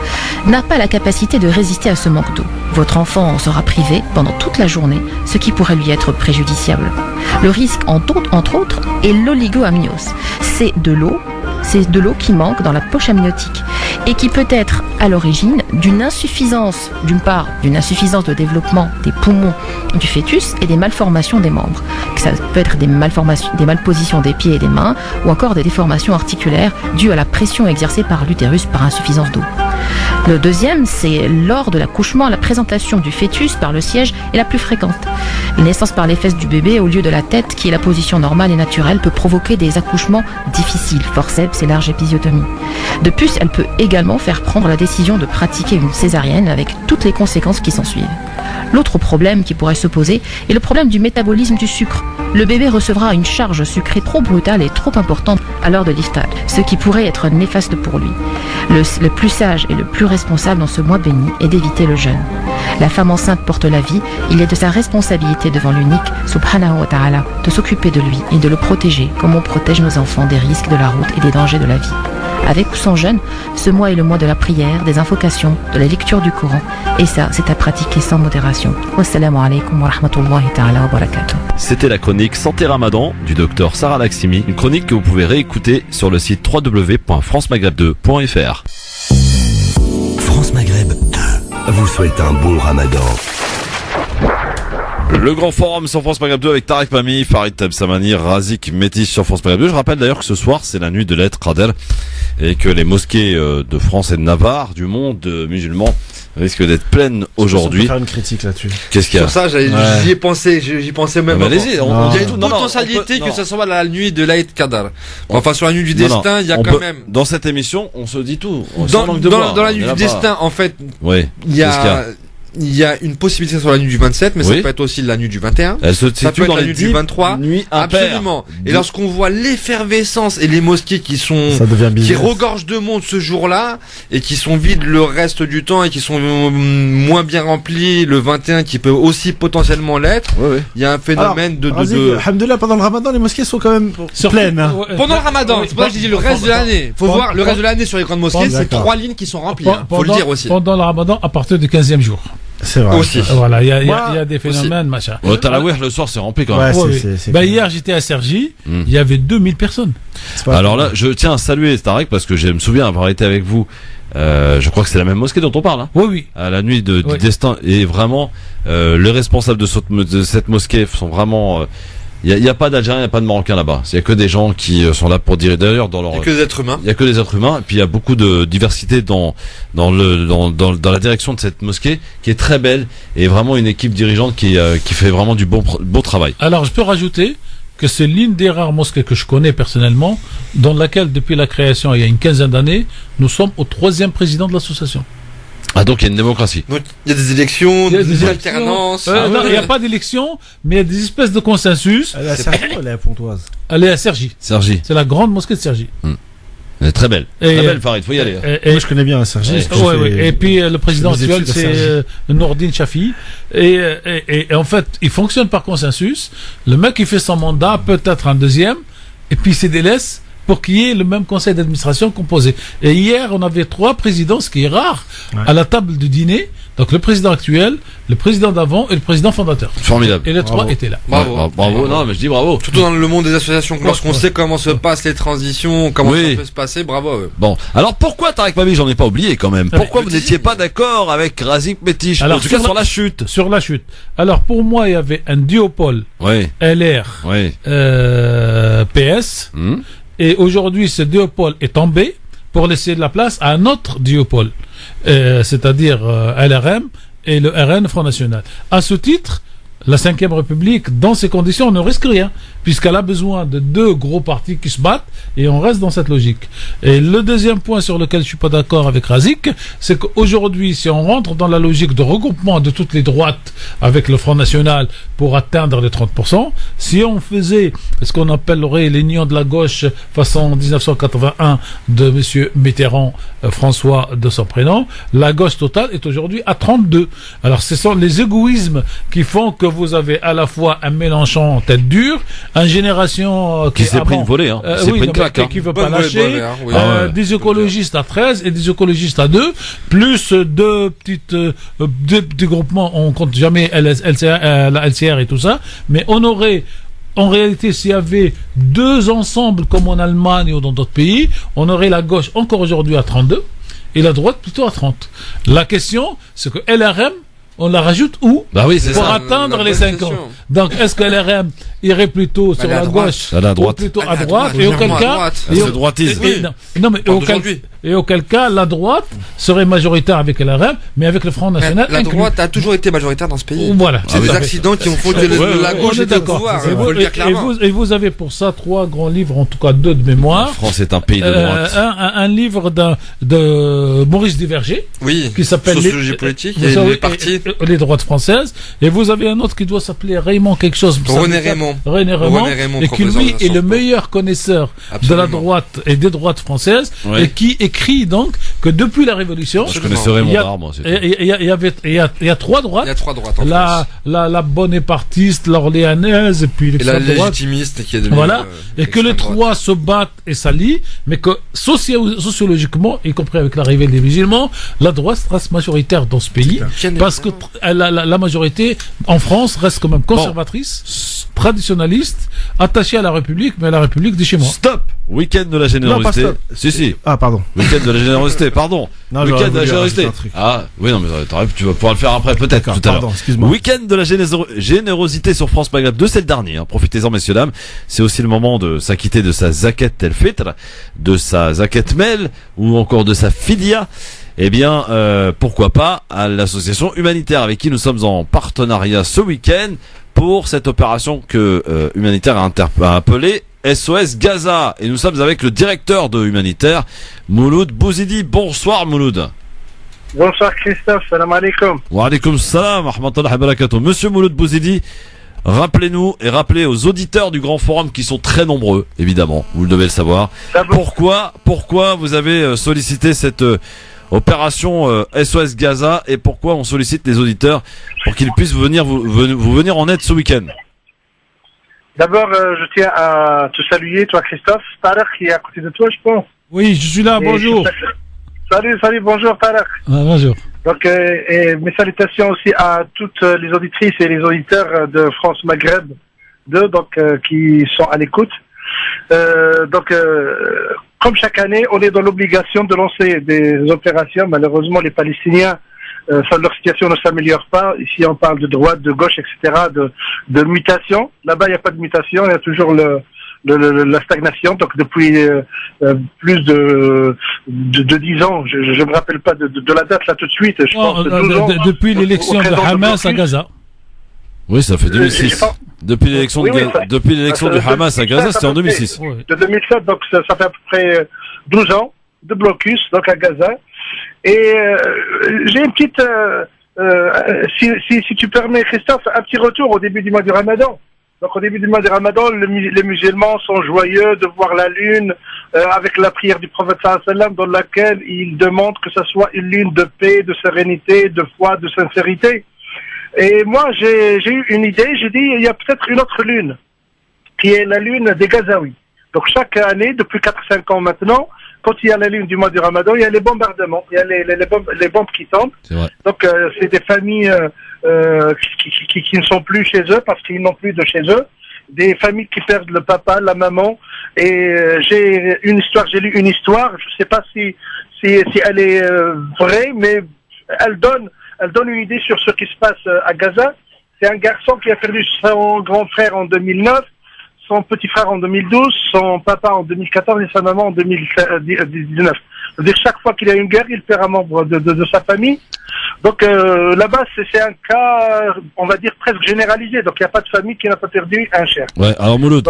n'a pas la capacité de résister à ce manque d'eau. Votre enfant en sera privé pendant toute la journée, ce qui pourrait lui être préjudiciable. Le risque, entre autres, est l'oligoamnios. C'est de l'eau qui manque dans la poche amniotique et qui peut être à l'origine d'une insuffisance, d'une part, d'une insuffisance de développement des poumons du fœtus et des malformations des membres. Ça peut être des malpositions des pieds et des mains ou encore des déformations articulaires dues à la pression exercée par l'utérus par insuffisance d'eau. Le deuxième, c'est lors de l'accouchement, la présentation du fœtus par le siège est la plus fréquente. La naissance par les fesses du bébé au lieu de la tête, qui est la position normale et naturelle, peut provoquer des accouchements difficiles, forceps et large épisiotomie. De plus, elle peut également faire prendre la décision de pratiquer une césarienne avec toutes les conséquences qui s'en suivent. L'autre problème qui pourrait se poser est le problème du métabolisme du sucre. Le bébé recevra une charge sucrée trop brutale et trop importante à l'heure de l'iftar, ce qui pourrait être néfaste pour lui. Le plus sage et le plus responsable dans ce mois béni est d'éviter le jeûne. La femme enceinte porte la vie, il est de sa responsabilité devant l'unique, subhanahu wa ta'ala, de s'occuper de lui et de le protéger comme on protège nos enfants des risques de la route et des dangers de la vie. Avec ou sans jeûne, ce mois est le mois de la prière, des invocations, de la lecture du Coran. Et ça, c'est à pratiquer sans modération. Wassalamu alaikum wa rahmatullahi ta'ala wa barakatuh. C'était la chronique Santé Ramadan du docteur Sarah Laximi, une chronique que vous pouvez réécouter sur le site www.francemaghreb2.fr. France Maghreb 2 vous souhaite un beau Ramadan. Le grand forum sur France Maghreb 2 avec Tarek Mami, Farid Tabsamani, Razik Métis sur France Maghreb 2. Je rappelle d'ailleurs que ce soir c'est la nuit de l'Aïd Qadr et que les mosquées de France et de Navarre, du monde musulman, risquent d'être pleines aujourd'hui. On peut faire une critique là-dessus. Qu'est-ce qu'il y a? Sur ça, j'y ai pensé, j'y pensais même. Allez-y, il y a une potentialité que ce soit la nuit de l'Aïd Qadr. Enfin, sur la nuit du destin, il y a quand même. Dans cette émission, on se dit tout. Dans la nuit du destin, en fait, il y a une possibilité sur la nuit du 27, mais ça peut être aussi la nuit du 21. Elle se ça situe peut être dans la les nuit du 23. Nuit Absolument. Et lorsqu'on voit l'effervescence et les mosquées qui regorgent de monde ce jour-là et qui sont vides le reste du temps et qui sont moins bien remplies le 21 qui peut aussi potentiellement l'être. Il y a un phénomène Alhamdoulilah, pendant le Ramadan, les mosquées sont quand même pleines. Hein. Pendant le Ramadan, c'est pour ça que je dis le reste de l'année. Faut voir le reste de l'année sur les grandes mosquées, c'est 3 lignes qui sont remplies. Faut le dire aussi. Pendant le Ramadan, à partir du 15e jour. C'est vrai. Aussi. Voilà, il y a des phénomènes, machin. Tarawih, le soir, c'est rempli quand même. Hier, j'étais à Cergy, il y avait 2000 personnes. Alors là, je tiens à saluer Tarek parce que je me souviens avoir été avec vous. Je crois que c'est la même mosquée dont on parle. Hein, oui. À la nuit du destin. Et vraiment, les responsables de cette mosquée sont vraiment... Il y a pas d'Algériens, il y a pas de Marocains là-bas. Il y a que des gens qui sont là pour dire. D'ailleurs, dans leur. Il y a que des êtres humains. Il y a que des êtres humains. Et puis il y a beaucoup de diversité dans la direction de cette mosquée qui est très belle et vraiment une équipe dirigeante qui fait vraiment du beau travail. Alors je peux rajouter que c'est l'une des rares mosquées que je connais personnellement, dans laquelle depuis la création il y a une quinzaine d'années, nous sommes au 3e président de l'association. Ah, donc il y a une démocratie. Donc il y a des élections, des alternances. Non, il n'y a pas d'élection, mais il y a des espèces de consensus. Elle est à Cergy ou elle est à Pontoise? Elle est à Cergy. Cergy. C'est la grande mosquée de Cergy. Elle est très belle. Très belle, Farid, faut y aller. Moi, je connais bien Cergy. Et puis le président actuel, c'est Nourdine Chafi. Et en fait, il fonctionne par consensus. Le mec, il fait son mandat, peut-être un deuxième, et puis il se délaisse pour qu'il y ait le même conseil d'administration composé. Et hier, on avait 3 présidents, ce qui est rare, à la table de dîner. Donc le président actuel, le président d'avant et le président fondateur. Formidable. Et les 3 étaient là. Bravo. Non, mais je dis bravo. Surtout dans le monde des associations, lorsqu'on sait comment se passent les transitions, comment ça peut se passer, bravo. Bon, alors pourquoi Tarek Mami, j'en ai pas oublié quand même. Pourquoi vous n'étiez pas d'accord avec Razik Métis? En tout cas sur la chute. Sur la chute. Alors pour moi, il y avait un duopole. LR. PS. Et aujourd'hui, ce duopole est tombé pour laisser de la place à un autre duopole, c'est-à-dire LRM et le RN Front National. À ce titre, la 5e République, dans ces conditions, ne risque rien, puisqu'elle a besoin de 2 gros partis qui se battent, et on reste dans cette logique. Et le deuxième point sur lequel je suis pas d'accord avec Razik, c'est qu'aujourd'hui, si on rentre dans la logique de regroupement de toutes les droites avec le Front National pour atteindre les 30%, si on faisait ce qu'on appellerait l'union de la gauche façon 1981 de monsieur Mitterrand, François de son prénom, la gauche totale est aujourd'hui à 32. Alors ce sont les égoïsmes qui font que vous avez à la fois un Mélenchon tête dure, une génération qui s'est pris une volée, s'est pris une claque, qui veut pas lâcher, des écologistes à 13 et des écologistes à 2, plus deux petits groupements, on compte jamais la LCR et tout ça, mais on aurait en réalité, s'il y avait 2 ensembles comme en Allemagne ou dans d'autres pays, on aurait la gauche encore aujourd'hui à 32 et la droite plutôt à 30. La question, c'est que LRM, on la rajoute où c'est pour ça, atteindre les 50. Donc, est-ce que LRM irait plutôt sur la gauche à la droite. ou plutôt À à la droite? droite, Et auquel légèrement à cas, droite. Elle se droitise. non, mais auquel cas, la droite serait majoritaire avec LRM, mais avec le Front National. La inclus. droite a toujours été majoritaire dans ce pays. Voilà. C'est des accidents qui ont fait que la gauche On est était au d'accord. pouvoir. Et Il faut le dire clairement. et vous avez pour ça 3 grands livres, en tout cas 2 de mémoire. La France est un pays de droite. Un livre de Maurice Duverger Oui. qui s'appelle Sociologie politique vous et savez, les partis. les droites françaises. Et vous avez un autre qui doit s'appeler Raymond quelque chose. René Raymond. René Raymond, et qui professeur lui de est le Sciences Po. meilleur connaisseur de Absolument. la droite et des droites françaises, Ouais. et qui écrit donc que depuis la Révolution, Je connaissais Raymond Barre, moi. c'est tout. il y a 3 droites. Il y a 3 droites en France. La bonapartiste, l'orléanaise, et puis Et la l'extrême droite. légitimiste qui est devenue. Voilà, et que les l'extrême 3 se battent et s'allient, mais que sociologiquement, y compris avec l'arrivée des musulmans, la droite reste majoritaire dans ce pays, parce que la majorité en France reste quand même conservatrice, traditionnaliste, attachée à la République, mais à la République de chez moi. Stop! Week-end de la générosité. Non, pas stop. Si. Ah, pardon. Week-end de la générosité, pardon. Non, j'aurais Week-end de la voulu générosité. rajouter un truc. Ah, oui, non, mais tu vas pouvoir le faire après, peut-être, D'accord, tout à l'heure. pardon, excuse-moi. Week-end de la générosité sur France Maghreb 2, c'est le dernier. Hein. Profitez-en, messieurs, dames. C'est aussi le moment de s'acquitter de sa zakat El Fitr, de sa zakat Mel, ou encore de sa fidia. Eh bien, pourquoi pas à l'association humanitaire avec qui nous sommes en partenariat ce week-end pour cette opération que Humanitaire a appelée SOS Gaza. Et nous sommes avec le directeur de Humanitaire, Mouloud Bouzidi. Bonsoir Mouloud. Bonsoir Christophe, salam alaikum. Wa alaikum salam wa rahmatullahi wa barakatuh. Monsieur Mouloud Bouzidi, rappelez-nous et rappelez aux auditeurs du Grand Forum qui sont très nombreux, évidemment, vous le devez le savoir. Pourquoi vous avez sollicité cette opération SOS Gaza et pourquoi on sollicite les auditeurs pour qu'ils puissent vous venir en aide ce week-end. D'abord, je tiens à te saluer, toi Christophe. Tarek qui est à côté de toi, je pense. Oui, je suis là, bonjour. Salut, bonjour Tarek. Bonjour. Donc, et mes salutations aussi à toutes les auditrices et les auditeurs de France Maghreb 2, donc, qui sont à l'écoute. Comme chaque année, on est dans l'obligation de lancer des opérations. Malheureusement, les Palestiniens, leur situation ne s'améliore pas. Ici, on parle de droite, de gauche, etc., de mutation. Là-bas, il n'y a pas de mutation. Il y a toujours la stagnation. Donc, depuis plus de 10 ans, je ne me rappelle pas de la date là tout de suite. Je pense 12 ans. Depuis l'élection de Hamas à Gaza. Oui, ça fait 2006. Depuis l'élection du Hamas à Gaza, c'était en 2006. De 2007, donc ça fait à peu près 12 ans de blocus donc à Gaza. Et j'ai une petite, si tu permets Christophe, un petit retour au début du mois du Ramadan. Donc au début du mois du Ramadan, les musulmans sont joyeux de voir la lune avec la prière du prophète sallallahu alayhi wa sallam dans laquelle ils demandent que ce soit une lune de paix, de sérénité, de foi, de sincérité. Et moi, j'ai eu une idée, j'ai dit, il y a peut-être une autre lune, qui est la lune des Gazaouis. Donc chaque année, depuis 4-5 ans maintenant, quand il y a la lune du mois du Ramadan, il y a les bombardements, il y a les bombes qui tombent. C'est vrai. Donc c'est des familles qui ne sont plus chez eux parce qu'ils n'ont plus de chez eux. Des familles qui perdent le papa, la maman. Et j'ai lu une histoire, je ne sais pas si elle est vraie, mais elle donne une idée sur ce qui se passe à Gaza. C'est un garçon qui a perdu son grand frère en 2009, son petit frère en 2012, son papa en 2014 et sa maman en 2019. C'est-à-dire chaque fois qu'il y a une guerre, il perd un membre de sa famille. Donc là-bas, c'est un cas, on va dire, presque généralisé. Donc il n'y a pas de famille qui n'a pas perdu un cher. Ouais, alors Mouloud,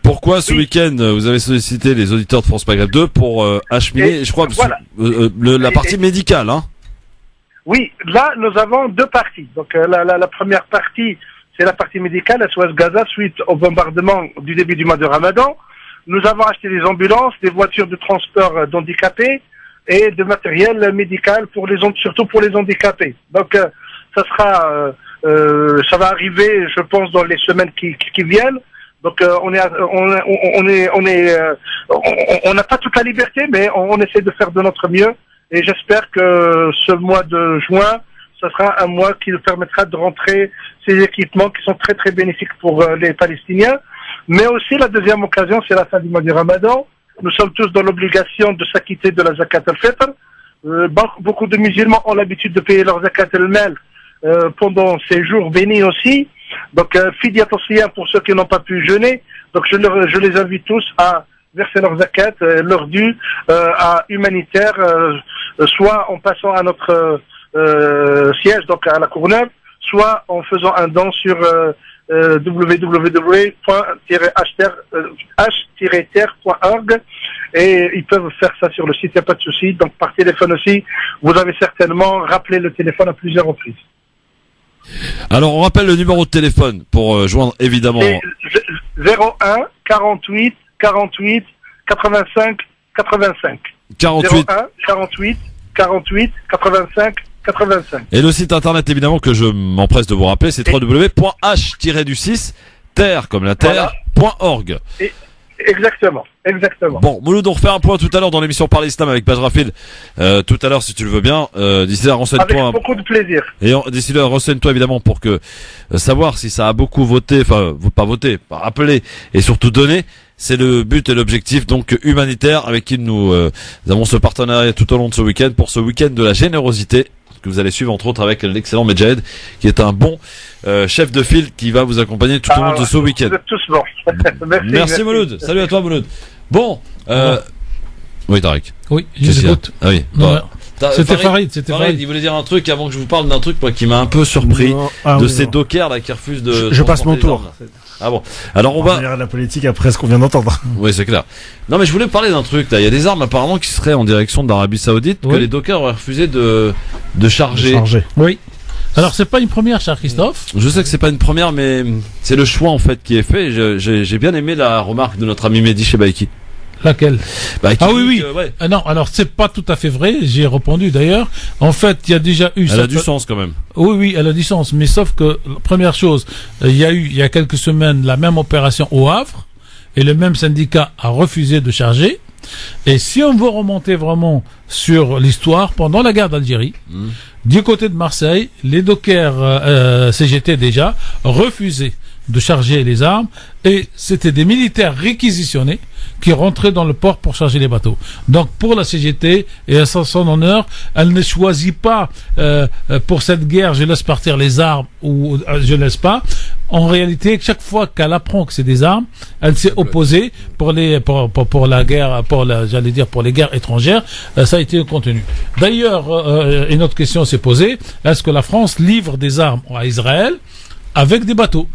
pourquoi ce oui. week-end vous avez sollicité les auditeurs de France Maghreb 2 pour acheminer, je crois, voilà. La partie médicale, hein? Oui, là, nous avons 2 parties. Donc, la première partie, c'est la partie médicale, SOS Gaza, suite au bombardement du début du mois de Ramadan. Nous avons acheté des ambulances, des voitures de transport d'handicapés et de matériel médical surtout pour les handicapés. Donc, ça va arriver, je pense, dans les semaines qui viennent. Donc, on n'a pas toute la liberté, mais on essaie de faire de notre mieux. Et j'espère que ce mois de juin, ce sera un mois qui nous permettra de rentrer ces équipements qui sont très très bénéfiques pour les Palestiniens. Mais aussi la deuxième occasion, c'est la fin du mois du Ramadan. Nous sommes tous dans l'obligation de s'acquitter de la zakat al-fitr. Beaucoup de musulmans ont l'habitude de payer leur zakat al-mal pendant ces jours bénis aussi. Donc, Fidyat al-Siyam pour ceux qui n'ont pas pu jeûner. Donc, je les invite tous à verser leur zakat, leur dû, à humanitaire, soit en passant à notre siège, donc à la Courneuve, soit en faisant un don sur www.h-terre.org, et ils peuvent faire ça sur le site, il n'y a pas de souci. Donc par téléphone aussi, vous avez certainement rappelé le téléphone à plusieurs reprises. Alors on rappelle le numéro de téléphone pour joindre évidemment. C'est 01 48 48 85 85. 48. 01 48 48 85 85. Et le site internet évidemment que je m'empresse de vous rappeler, c'est www.h-du6 terre comme la terre .org. Exactement. Bon, Mouloud, on refait un point tout à l'heure dans l'émission Parler Islam avec Bajrafil. Tout à l'heure, si tu le veux bien. D'ici là, renseigne-toi. Avec beaucoup de plaisir. Et d'ici là, renseigne-toi évidemment pour que savoir si ça a beaucoup voté, enfin, pas voté, pas appelé, et surtout donné. C'est le but et l'objectif donc humanitaire avec qui nous avons ce partenariat tout au long de ce week-end pour ce week-end de la générosité que vous allez suivre entre autres avec l'excellent Medjahed qui est un bon chef de file qui va vous accompagner tout au long de ce week-end. Vous êtes tous bons. Merci Mouloud. Salut à toi Mouloud. Bon, oui Tarek. Oui, je l'écoute. Ah oui. Bon. C'était Farid. Il voulait dire un truc avant que je vous parle d'un truc moi, qui m'a un peu surpris ces dockers là qui refusent de. Je passe mon tour. Ah bon. Alors on va. La politique après ce qu'on vient d'entendre. Oui, c'est clair. Non mais je voulais parler d'un truc là. Il y a des armes apparemment qui seraient en direction de l'Arabie Saoudite que les dockers auraient refusé de charger. Oui. Alors c'est pas une première, cher Christophe. Je sais que c'est pas une première, mais c'est le choix en fait qui est fait. J'ai bien aimé la remarque de notre ami Mehdi Chebaiki. Laquelle? Oui. Non, alors c'est pas tout à fait vrai. J'ai répondu d'ailleurs. En fait, il y a déjà eu. Elle a du sens quand même. Oui, elle a du sens. Mais sauf que première chose, il y a quelques semaines la même opération au Havre et le même syndicat a refusé de charger. Et si on veut remonter vraiment sur l'histoire, pendant la guerre d'Algérie, du côté de Marseille, les dockers CGT déjà refusaient de charger les armes et c'était des militaires réquisitionnés qui rentraient dans le port pour charger les bateaux. Donc pour la CGT et à son honneur, elle ne choisit pas pour cette guerre je laisse partir les armes ou je laisse pas. En réalité, chaque fois qu'elle apprend que c'est des armes, elle s'est opposée pour la guerre, pour les guerres étrangères. Ça a été contenu. D'ailleurs, une autre question s'est posée: est-ce que la France livre des armes à Israël avec des bateaux?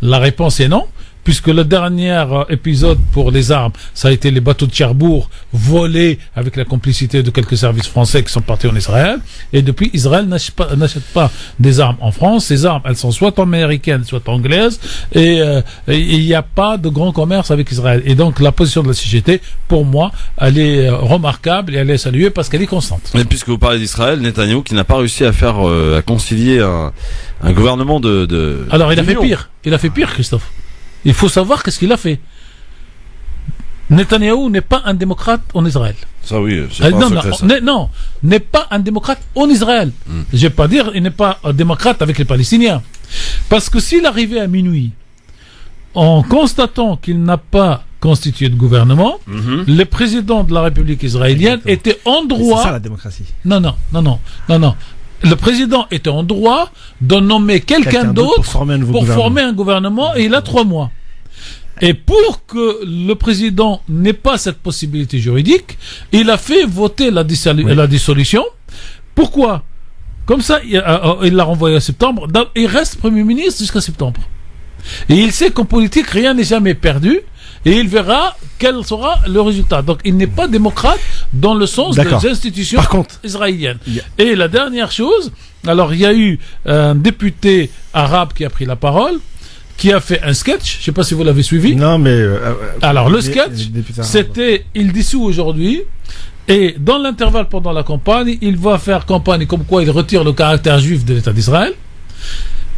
La réponse est non, puisque le dernier épisode pour les armes, ça a été les bateaux de Cherbourg volés avec la complicité de quelques services français qui sont partis en Israël. Et depuis, Israël n'achète pas des armes en France. Ces armes, elles sont soit américaines, soit anglaises. Et il n'y a pas de grand commerce avec Israël. Et donc, la position de la CGT, pour moi, elle est remarquable et elle est saluée parce qu'elle est constante. Et puisque vous parlez d'Israël, Netanyahou qui n'a pas réussi à faire, à concilier un gouvernement de Alors, il a fait pire. Il a fait pire, Christophe. Il faut savoir qu'est-ce qu'il a fait. Netanyahou n'est pas un démocrate en Israël. Ça oui, c'est pas un secret, ça. Non, n'est pas un démocrate en Israël. Je vais pas dire il n'est pas un démocrate avec les Palestiniens. Parce que s'il arrivait à minuit, en constatant qu'il n'a pas constitué de gouvernement, le président de la République israélienne était en droit... C'est ça la démocratie. Non. Le président était en droit de nommer quelqu'un d'autre pour former un gouvernement et il a 3 mois. Et pour que le président n'ait pas cette possibilité juridique, il a fait voter la dissolution. Pourquoi? Comme ça, il l'a renvoyé en septembre. Il reste Premier ministre jusqu'à septembre. Et il sait qu'en politique, rien n'est jamais perdu. Et il verra quel sera le résultat. Donc il n'est pas démocrate dans le sens des institutions israéliennes. Et la dernière chose, alors il y a eu un député arabe qui a pris la parole, qui a fait un sketch, je ne sais pas si vous l'avez suivi. Non mais... alors le sketch, c'était il dissout aujourd'hui, et dans l'intervalle pendant la campagne, il va faire campagne comme quoi il retire le caractère juif de l'État d'Israël.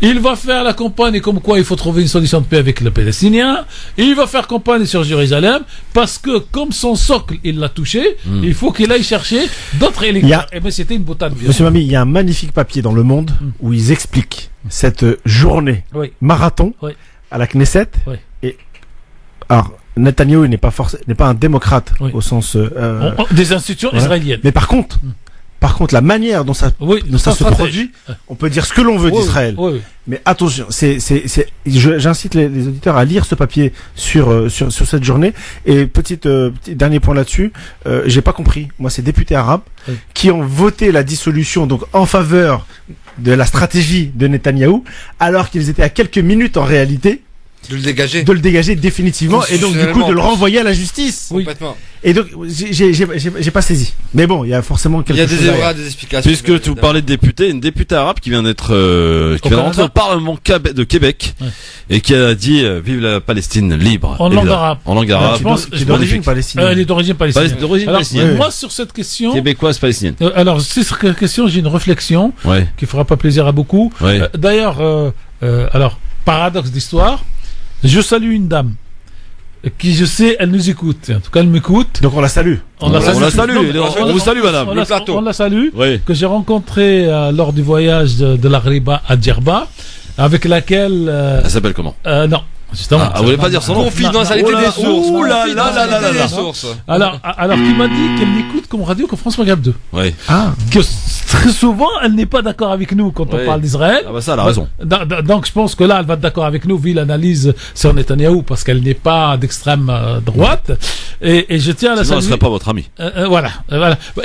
Il va faire la campagne comme quoi il faut trouver une solution de paix avec les Palestiniens. Il va faire campagne sur Jérusalem parce que comme son socle il l'a touché, il faut qu'il aille chercher d'autres électeurs. Et bien c'était une boutade. Monsieur Mami, il y a un magnifique papier dans Le Monde où ils expliquent cette journée marathon à la Knesset. Et alors Netanyahou n'est pas un démocrate au sens des institutions israéliennes. Mais par contre, Par contre, la manière dont ça se produit, on peut dire ce que l'on veut d'Israël. Oui. Mais attention, j'incite les auditeurs à lire ce papier sur cette journée. Et petit dernier point là-dessus, j'ai pas compris. Moi, ces députés arabes qui ont voté la dissolution donc en faveur de la stratégie de Netanyahou, alors qu'ils étaient à quelques minutes en réalité de le dégager définitivement et donc du coup de le renvoyer à la justice. Complètement. Et donc j'ai pas saisi. Mais bon, il y a forcément quelque chose. Il y a des explications. Puisque tu parlais de député, une députée arabe qui vient d'être rentrée au Parlement de Québec et qui a dit vive la Palestine libre. En langue arabe. En langue arabe. Je pense c'est d'origine palestinienne. Elle est d'origine palestinienne. Palestinienne. Moi sur cette question québécoise palestinienne. Alors sur cette question, j'ai une réflexion qui fera pas plaisir à beaucoup. D'ailleurs alors paradoxe d'histoire, je salue une dame qui, je sais, elle nous écoute. En tout cas, elle m'écoute. Donc on la salue. On vous salue, madame. On la salue. Oui. Que j'ai rencontrée lors du voyage de la Riba à Djerba, avec laquelle. Elle s'appelle comment? Non. Justement. Vous voulez pas dire son nom? Confidentialité des sources. Ouh là là. Alors, qui m'a dit qu'elle n'écoute comme radio que France Maghreb 2. Oui. Que très souvent, elle n'est pas d'accord avec nous quand on parle d'Israël. Ah bah ça, elle a raison. Donc, je pense que là, elle va être d'accord avec nous, vu l'analyse sur Netanyahou, parce qu'elle n'est pas d'extrême droite. Et je tiens à la saluer. Sinon, elle serait pas votre amie. Voilà.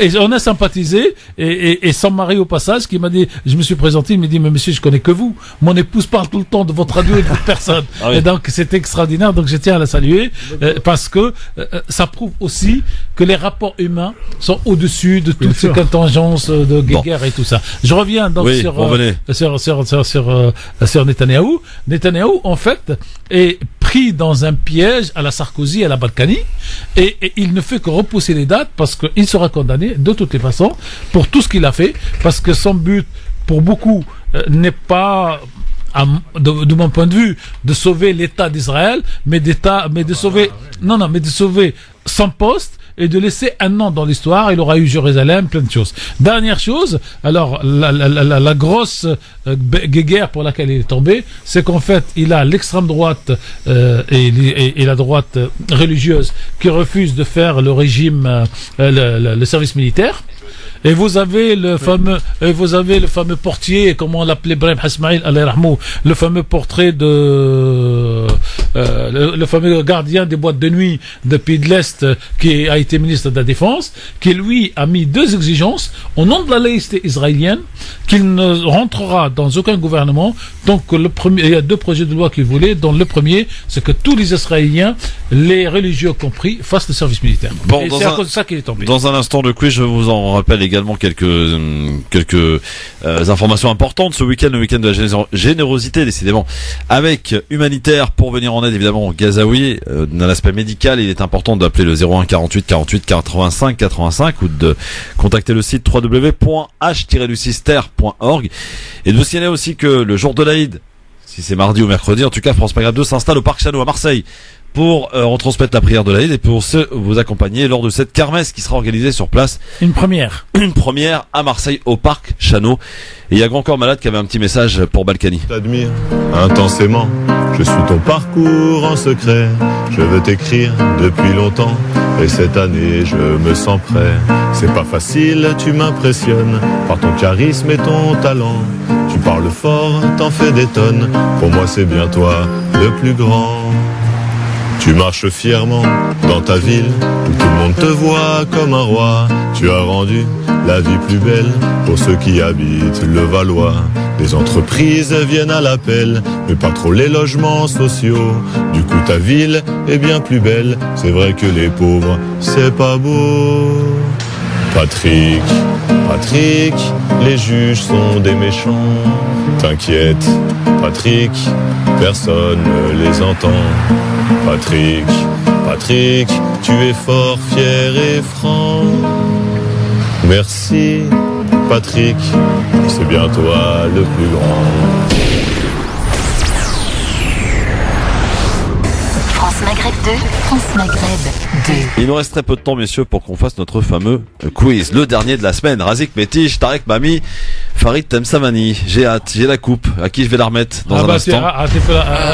Et on a sympathisé, et son mari au passage, qui m'a dit, je me suis présenté, il m'a dit, mais monsieur, je connais que vous. Mon épouse parle tout le temps de votre radio et de votre personne. Et donc, c'est extraordinaire, donc je tiens à la saluer, parce que ça prouve aussi que les rapports humains sont au-dessus de toutes ces contingences de guerre et tout ça. Je reviens donc sur Netanyahou. Netanyahou, en fait, est pris dans un piège à la Sarkozy, à la Balkany, et il ne fait que repousser les dates parce qu'il sera condamné de toutes les façons pour tout ce qu'il a fait, parce que son but, pour beaucoup, n'est pas de mon point de vue, de sauver l'État d'Israël, mais de sauver son poste et de laisser un nom dans l'histoire. Il aura eu Jérusalem, plein de choses. Dernière chose, alors la grosse guerre pour laquelle il est tombé, c'est qu'en fait, il a l'extrême droite et la droite religieuse qui refusent de faire le régime, le service militaire. Et vous avez le fameux portier, comment on l'appelait, Ibrahim Hasmaïl, le fameux portrait de le fameux gardien des boîtes de nuit de Pays de l'Est qui a été ministre de la Défense, qui lui a mis deux exigences au nom de la laïcité israélienne, qu'il ne rentrera dans aucun gouvernement. Donc il y a deux projets de loi qu'il voulait, dont le premier, c'est que tous les Israéliens, les religieux compris, fassent le service militaire. Bon, et c'est à cause de ça qu'il est tombé. Dans un instant de quiz, je vous en rappelle également quelques informations importantes. Ce week-end, le week-end de la générosité, décidément, avec Humanitaire pour venir en aide évidemment aux Gazaouis. Dans l'aspect médical, il est important d'appeler le 01 48 48 85 85 ou de contacter le site www.h-lucister.org et de vous signaler aussi que le jour de l'Aïd, si c'est mardi ou mercredi, en tout cas France Maghreb 2 s'installe au Parc Chano à Marseille pour retransmettre la prière de l'Aïd et pour vous accompagner lors de cette kermesse qui sera organisée sur place. Une première à Marseille au Parc Chano. Et il y a Grand Corps Malade qui avait un petit message pour Balkany. Je t'admire intensément, je suis ton parcours en secret, je veux t'écrire depuis longtemps et cette année je me sens prêt. C'est pas facile, tu m'impressionnes par ton charisme et ton talent. Tu parles fort, t'en fais des tonnes, pour moi c'est bien toi le plus grand. Tu marches fièrement dans ta ville, où tout le monde te voit comme un roi. Tu as rendu la vie plus belle pour ceux qui habitent le Valois. Les entreprises viennent à l'appel, mais pas trop les logements sociaux. Du coup ta ville est bien plus belle, c'est vrai que les pauvres, c'est pas beau. Patrick, les juges sont des méchants. T'inquiète, Patrick, personne ne les entend. Patrick, tu es fort, fier et franc. Merci, Patrick, c'est bien toi le plus grand. France Maghreb 2, France Maghreb 2. Il nous reste très peu de temps, messieurs, pour qu'on fasse notre fameux quiz, le dernier de la semaine. Razik Métiche, Tarek Mami, Farid Temsamani, j'ai hâte, j'ai la coupe. À qui je vais la remettre dans un instant?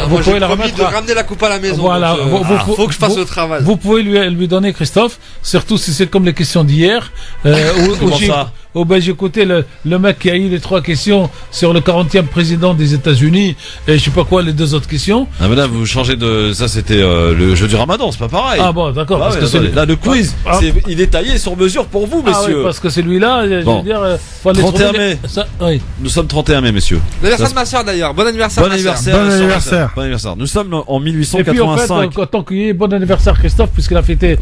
Vous pouvez la remettre. De ramener la coupe à la maison. Voilà. Faut que je fasse le travail. Vous pouvez lui donner, Christophe, surtout si c'est comme les questions d'hier. Comment ça? J'ai écouté le mec qui a eu les 3 questions sur le 40e président des États-Unis et je sais pas quoi les 2 autres questions. Ah mais là vous changez de ça, c'était le jeu du Ramadan, c'est pas pareil. Ah bon, d'accord. Parce que là le quiz, il est taillé sur mesure pour vous, messieurs. Ah oui, parce que celui-là, je veux dire, faut aller 31 mai. Oui. Nous sommes 31 mai, messieurs. L'anniversaire de ma soeur d'ailleurs. Bon anniversaire. Bon anniversaire. Nous sommes en 1885. Et puis en fait, tant qu'il y ait bon anniversaire Christophe, puisqu'il a fêté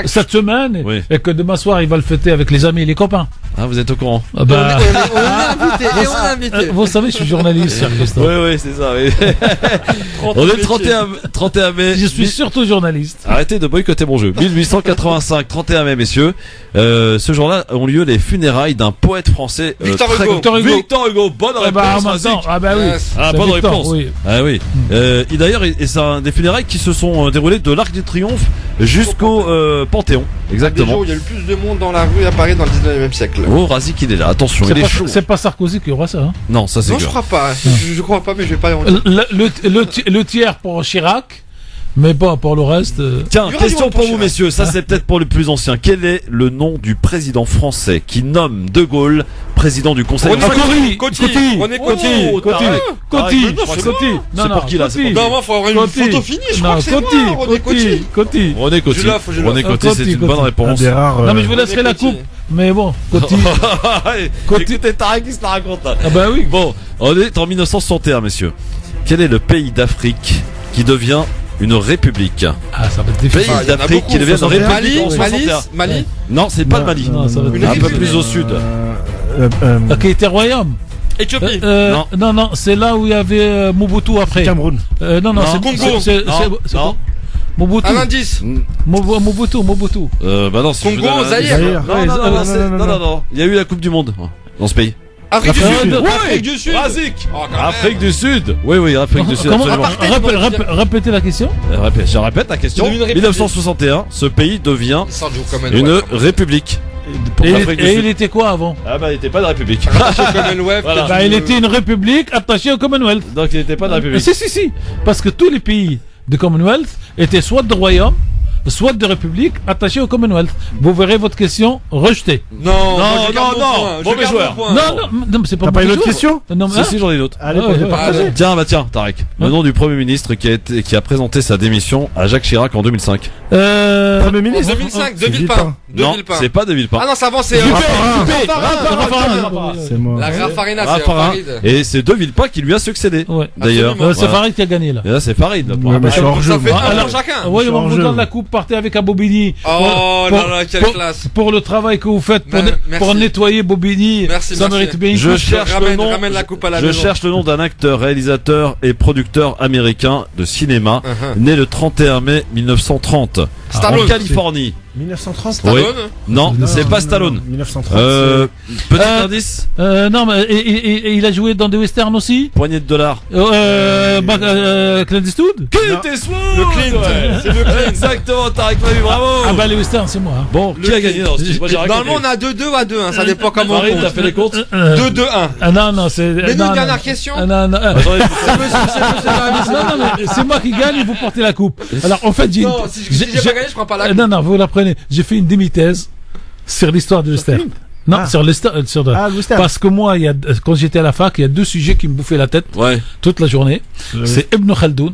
cette semaine et que demain soir il va le fêter avec les amis et les copains. Ah, vous êtes au courant? On est invité. Vous savez, je suis journaliste, cher Christophe. Oui, c'est ça. Oui. On est 31 mai. Je suis surtout journaliste. Arrêtez de boycotter mon jeu. 1885, 31 mai, messieurs. Ce jour-là ont lieu les funérailles d'un poète français. Victor Hugo. Bonne réponse. Bonne réponse. Oui. Ah oui. Et d'ailleurs, c'est un des funérailles qui se sont déroulées de l'Arc de Triomphe jusqu'au Panthéon. Exactement. Il y a eu le plus de monde dans la rue à Paris dans le 19e siècle. Oh, Razik, il est là. Attention, il est chaud. C'est pas Sarkozy qui aura ça. Hein. Non, ça c'est. Non, je crois pas. Je crois pas, mais je vais pas. Le tiers pour Chirac. Mais pas pour le reste. Tiens, question pour vous, messieurs. Ça, c'est peut-être pour les plus anciens. Quel est le nom du président français qui nomme De Gaulle président du Conseil Coty. Coty. C'est pour qui là? Non, moi, faut avoir une photo finie. Je crois que c'est moi. Coty. René Coty, c'est une bonne réponse. Non, mais je vous laisserai la coupe. Mais bon, Coty. Écoutez, Tarek qui se la raconte. Ah bah oui. Bon, on est en 1961, messieurs. Quel est le pays d'Afrique qui devient une république? Ah, ça va être difficile. Pays d'Afrique qui devient une république. Mali? Non, c'est pas le Mali. Non, ça va être un peu plus au sud. Qui était royaume. Éthiopie. Non, c'est là où il y avait Mobutu après. Cameroun. Non, c'est Congo. Non. Mobutu. Un indice. Mobutu. Bah non, Congo, Zaïre. Non. Il y a eu la Coupe du Monde dans ce pays. Afrique du Sud. Razik. Afrique du Sud. Oui, Afrique du Sud. Répétez la question. Je répète la question. 1961, ce pays devient une république. Et il était quoi avant? Ah bah il était pas de république. Attaché au Commonwealth. Bah il était une république attachée au Commonwealth. Donc il n'était pas de république. Si. Parce que tous les pays du Commonwealth étaient soit de royaume, soit de république attachés au Commonwealth. Vous verrez votre question rejetée. Non, mauvais joueur. Non, c'est pas. T'as pas une autre question? Non, si, j'en ai une autre. Allez, partagez. Tiens, Tarek. Le nom du Premier ministre qui a présenté sa démission à Jacques Chirac en 2005. Premier ministre. 2005, De Villepin. Non, c'est pas De Villepin. Ah non, ça avance, c'est C'est moi. La Raffarina, c'est Farid. Et c'est De Villepin qui lui a succédé. D'ailleurs. C'est Farid qui a gagné là. Et là, c'est Farid. Ça fait un chacun. Oui, on vous donne la coupe, partez avec un Bobigny. Oh là, quelle classe. Pour le travail que vous faites pour nettoyer Bobigny. Ça mérite bien. Je cherche le nom d'un acteur, réalisateur et producteur américain de cinéma, né le 31 mai 1930 en Californie. 1930. Stallone? Non, c'est pas Stallone. 1930. Petit indice. Non, mais il a joué dans des westerns aussi. Poignée de dollars. Clint Eastwood. Clint Eastwood. Le Clint. C'est le Clint. Exactement, Tarek Mahu, bravo. Ah bah les westerns, c'est moi. Bon, qui a gagné dans ce titre? Normalement, on a 2-2 à 2. Ça dépend comment on Farid, compte. t'as fait les comptes? 2-2-1. Ah non, c'est. Mais nous, dernière question. Non, Attendez, mais c'est moi qui gagne et vous portez la coupe. Alors en fait, non, si j'ai pas gagné, je prends pas la coupe. Non, vous la prenez. J'ai fait une demi-thèse sur l'histoire de l'Ulster. Non, sur l'Ulster. Parce que moi, quand j'étais à la fac, il y a 2 sujets qui me bouffaient la tête toute la journée. C'est Ibn Khaldoun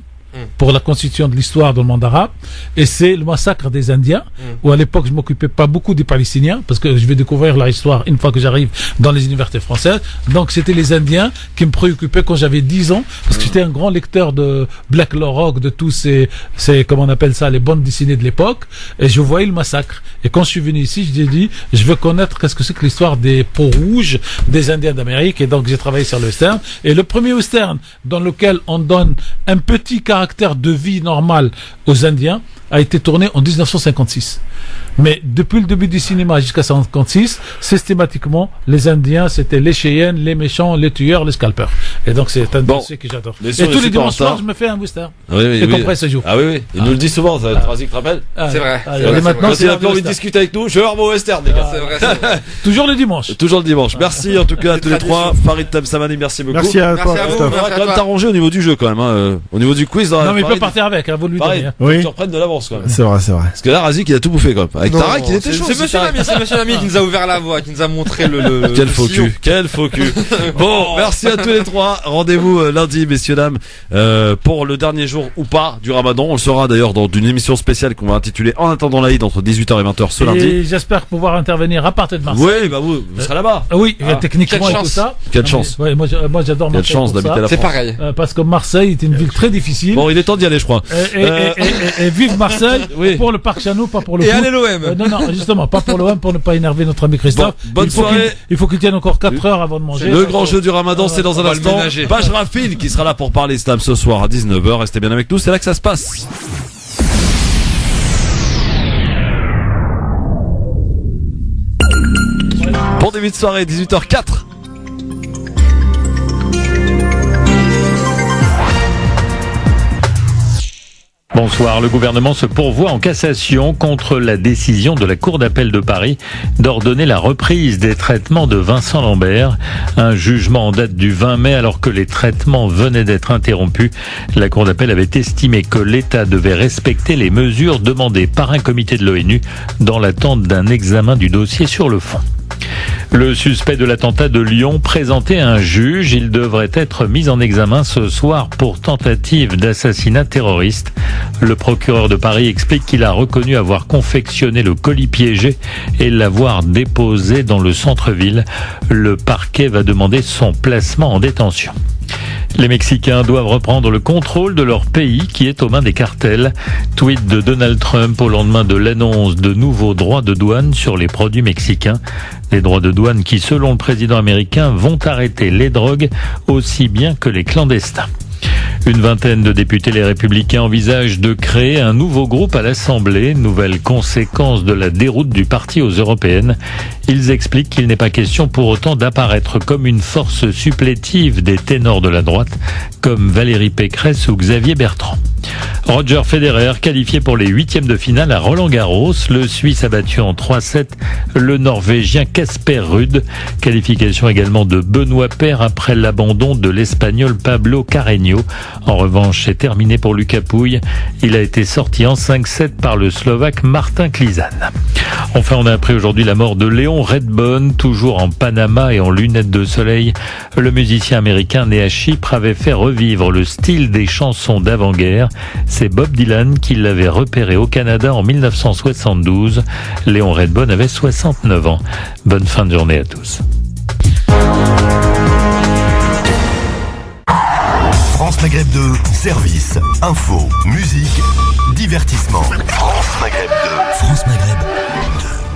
pour la constitution de l'histoire dans le monde arabe, et c'est le massacre des Indiens, où à l'époque je m'occupais pas beaucoup des Palestiniens, parce que je vais découvrir leur histoire une fois que j'arrive dans les universités françaises. Donc c'était les Indiens qui me préoccupaient quand j'avais 10 ans, parce que j'étais un grand lecteur de Black Lorok, de tous ces comment on appelle ça, les bandes dessinées de l'époque, et je voyais le massacre. Et quand je suis venu ici, j'ai dit, je veux connaître qu'est-ce que c'est que l'histoire des peaux rouges des Indiens d'Amérique, et donc j'ai travaillé sur le western. Et le premier western dans lequel on donne un petit caractère de vie normale aux Indiens a été tourné en 1956. Mais depuis le début du cinéma jusqu'à 1956, systématiquement, les Indiens, c'était les Cheyennes, les méchants, les tueurs, les scalpers. Et donc, c'est un dossier que j'adore. Et tous les dimanches soirs, je me fais un western. Et comprends ce jour. Ah oui. Il nous le dit souvent, ça. Trazik te rappelle? C'est vrai. Maintenant, quand il a plus envie de discuter avec nous, je vais voir mon western, les gars. C'est vrai. Toujours le dimanche. Toujours le dimanche. Merci en tout cas à tous les trois. Farid Tamsamani, merci beaucoup. Merci à toi, Christophe. On va quand même t'arranger au niveau du jeu quand même, hein. Au niveau du quiz. Non, mais il peut partir avec, vous lui donnez. Oui. Tu reprennes de l'avance quand même. C'est vrai. Parce que là, Razik, il a tout bouffé quand même. Avec Tarak, il était chaud. C'est monsieur Lamy qui nous a ouvert la voie, qui nous a montré le Quel faux cul. Bon, merci à tous les trois. Rendez-vous lundi, messieurs, dames, pour le dernier jour ou pas du Ramadan. On le saura d'ailleurs dans une émission spéciale qu'on va intituler En attendant l'Aïd entre 18h et 20h ce lundi. Et j'espère pouvoir intervenir à partir de Marseille. Oui, bah vous serez là-bas. Oui, techniquement et tout ça. Quelle chance. Ouais, moi j'adore Marseille. Quelle chance d'habiter la France. C'est pareil. Parce que Marseille est une ville très difficile. Bon, il est temps d'y aller, je crois. Et vive Marseille pour le Parc Chano, pas pour le foot. Et allez l'OM. Non, justement, pas pour l'OM, pour ne pas énerver notre ami Christophe. Bonne soirée. Il faut qu'il tienne encore 4 heures avant de manger. Le grand jeu du Ramadan, c'est dans un instant. Baj Rafil qui sera là pour parler Islam ce soir à 19h. Restez bien avec nous, c'est là que ça se passe. Bon début de soirée, 18h04. Bonsoir. Le gouvernement se pourvoit en cassation contre la décision de la Cour d'appel de Paris d'ordonner la reprise des traitements de Vincent Lambert. Un jugement en date du 20 mai alors que les traitements venaient d'être interrompus. La Cour d'appel avait estimé que l'État devait respecter les mesures demandées par un comité de l'ONU dans l'attente d'un examen du dossier sur le fond. Le suspect de l'attentat de Lyon présenté à un juge, il devrait être mis en examen ce soir pour tentative d'assassinat terroriste. Le procureur de Paris explique qu'il a reconnu avoir confectionné le colis piégé et l'avoir déposé dans le centre-ville. Le parquet va demander son placement en détention. Les Mexicains doivent reprendre le contrôle de leur pays qui est aux mains des cartels. Tweet de Donald Trump au lendemain de l'annonce de nouveaux droits de douane sur les produits mexicains. Des droits de douane qui, selon le président américain, vont arrêter les drogues aussi bien que les clandestins. Une vingtaine de députés les Républicains envisagent de créer un nouveau groupe à l'Assemblée, nouvelle conséquence de la déroute du parti aux européennes. Ils expliquent qu'il n'est pas question pour autant d'apparaître comme une force supplétive des ténors de la droite, comme Valérie Pécresse ou Xavier Bertrand. Roger Federer qualifié pour les 8e de finale à Roland-Garros. Le Suisse a battu en 3-7 le Norvégien Casper Ruud. Qualification également de Benoît Paire après l'abandon de l'Espagnol Pablo Carreño. En revanche, c'est terminé pour Lucas Pouille. Il a été sorti en 5-7 par le Slovaque Martin Klizan. Enfin, on a appris aujourd'hui la mort de Léon Redbone, toujours en Panama et en lunettes de soleil. Le musicien américain né à Chypre avait fait revivre le style des chansons d'avant-guerre. C'est Bob Dylan qui l'avait repéré au Canada en 1972. Léon Redbone avait 69 ans. Bonne fin de journée à tous. France Maghreb 2, service, info, musique, divertissement. France Maghreb 2. France Maghreb 2.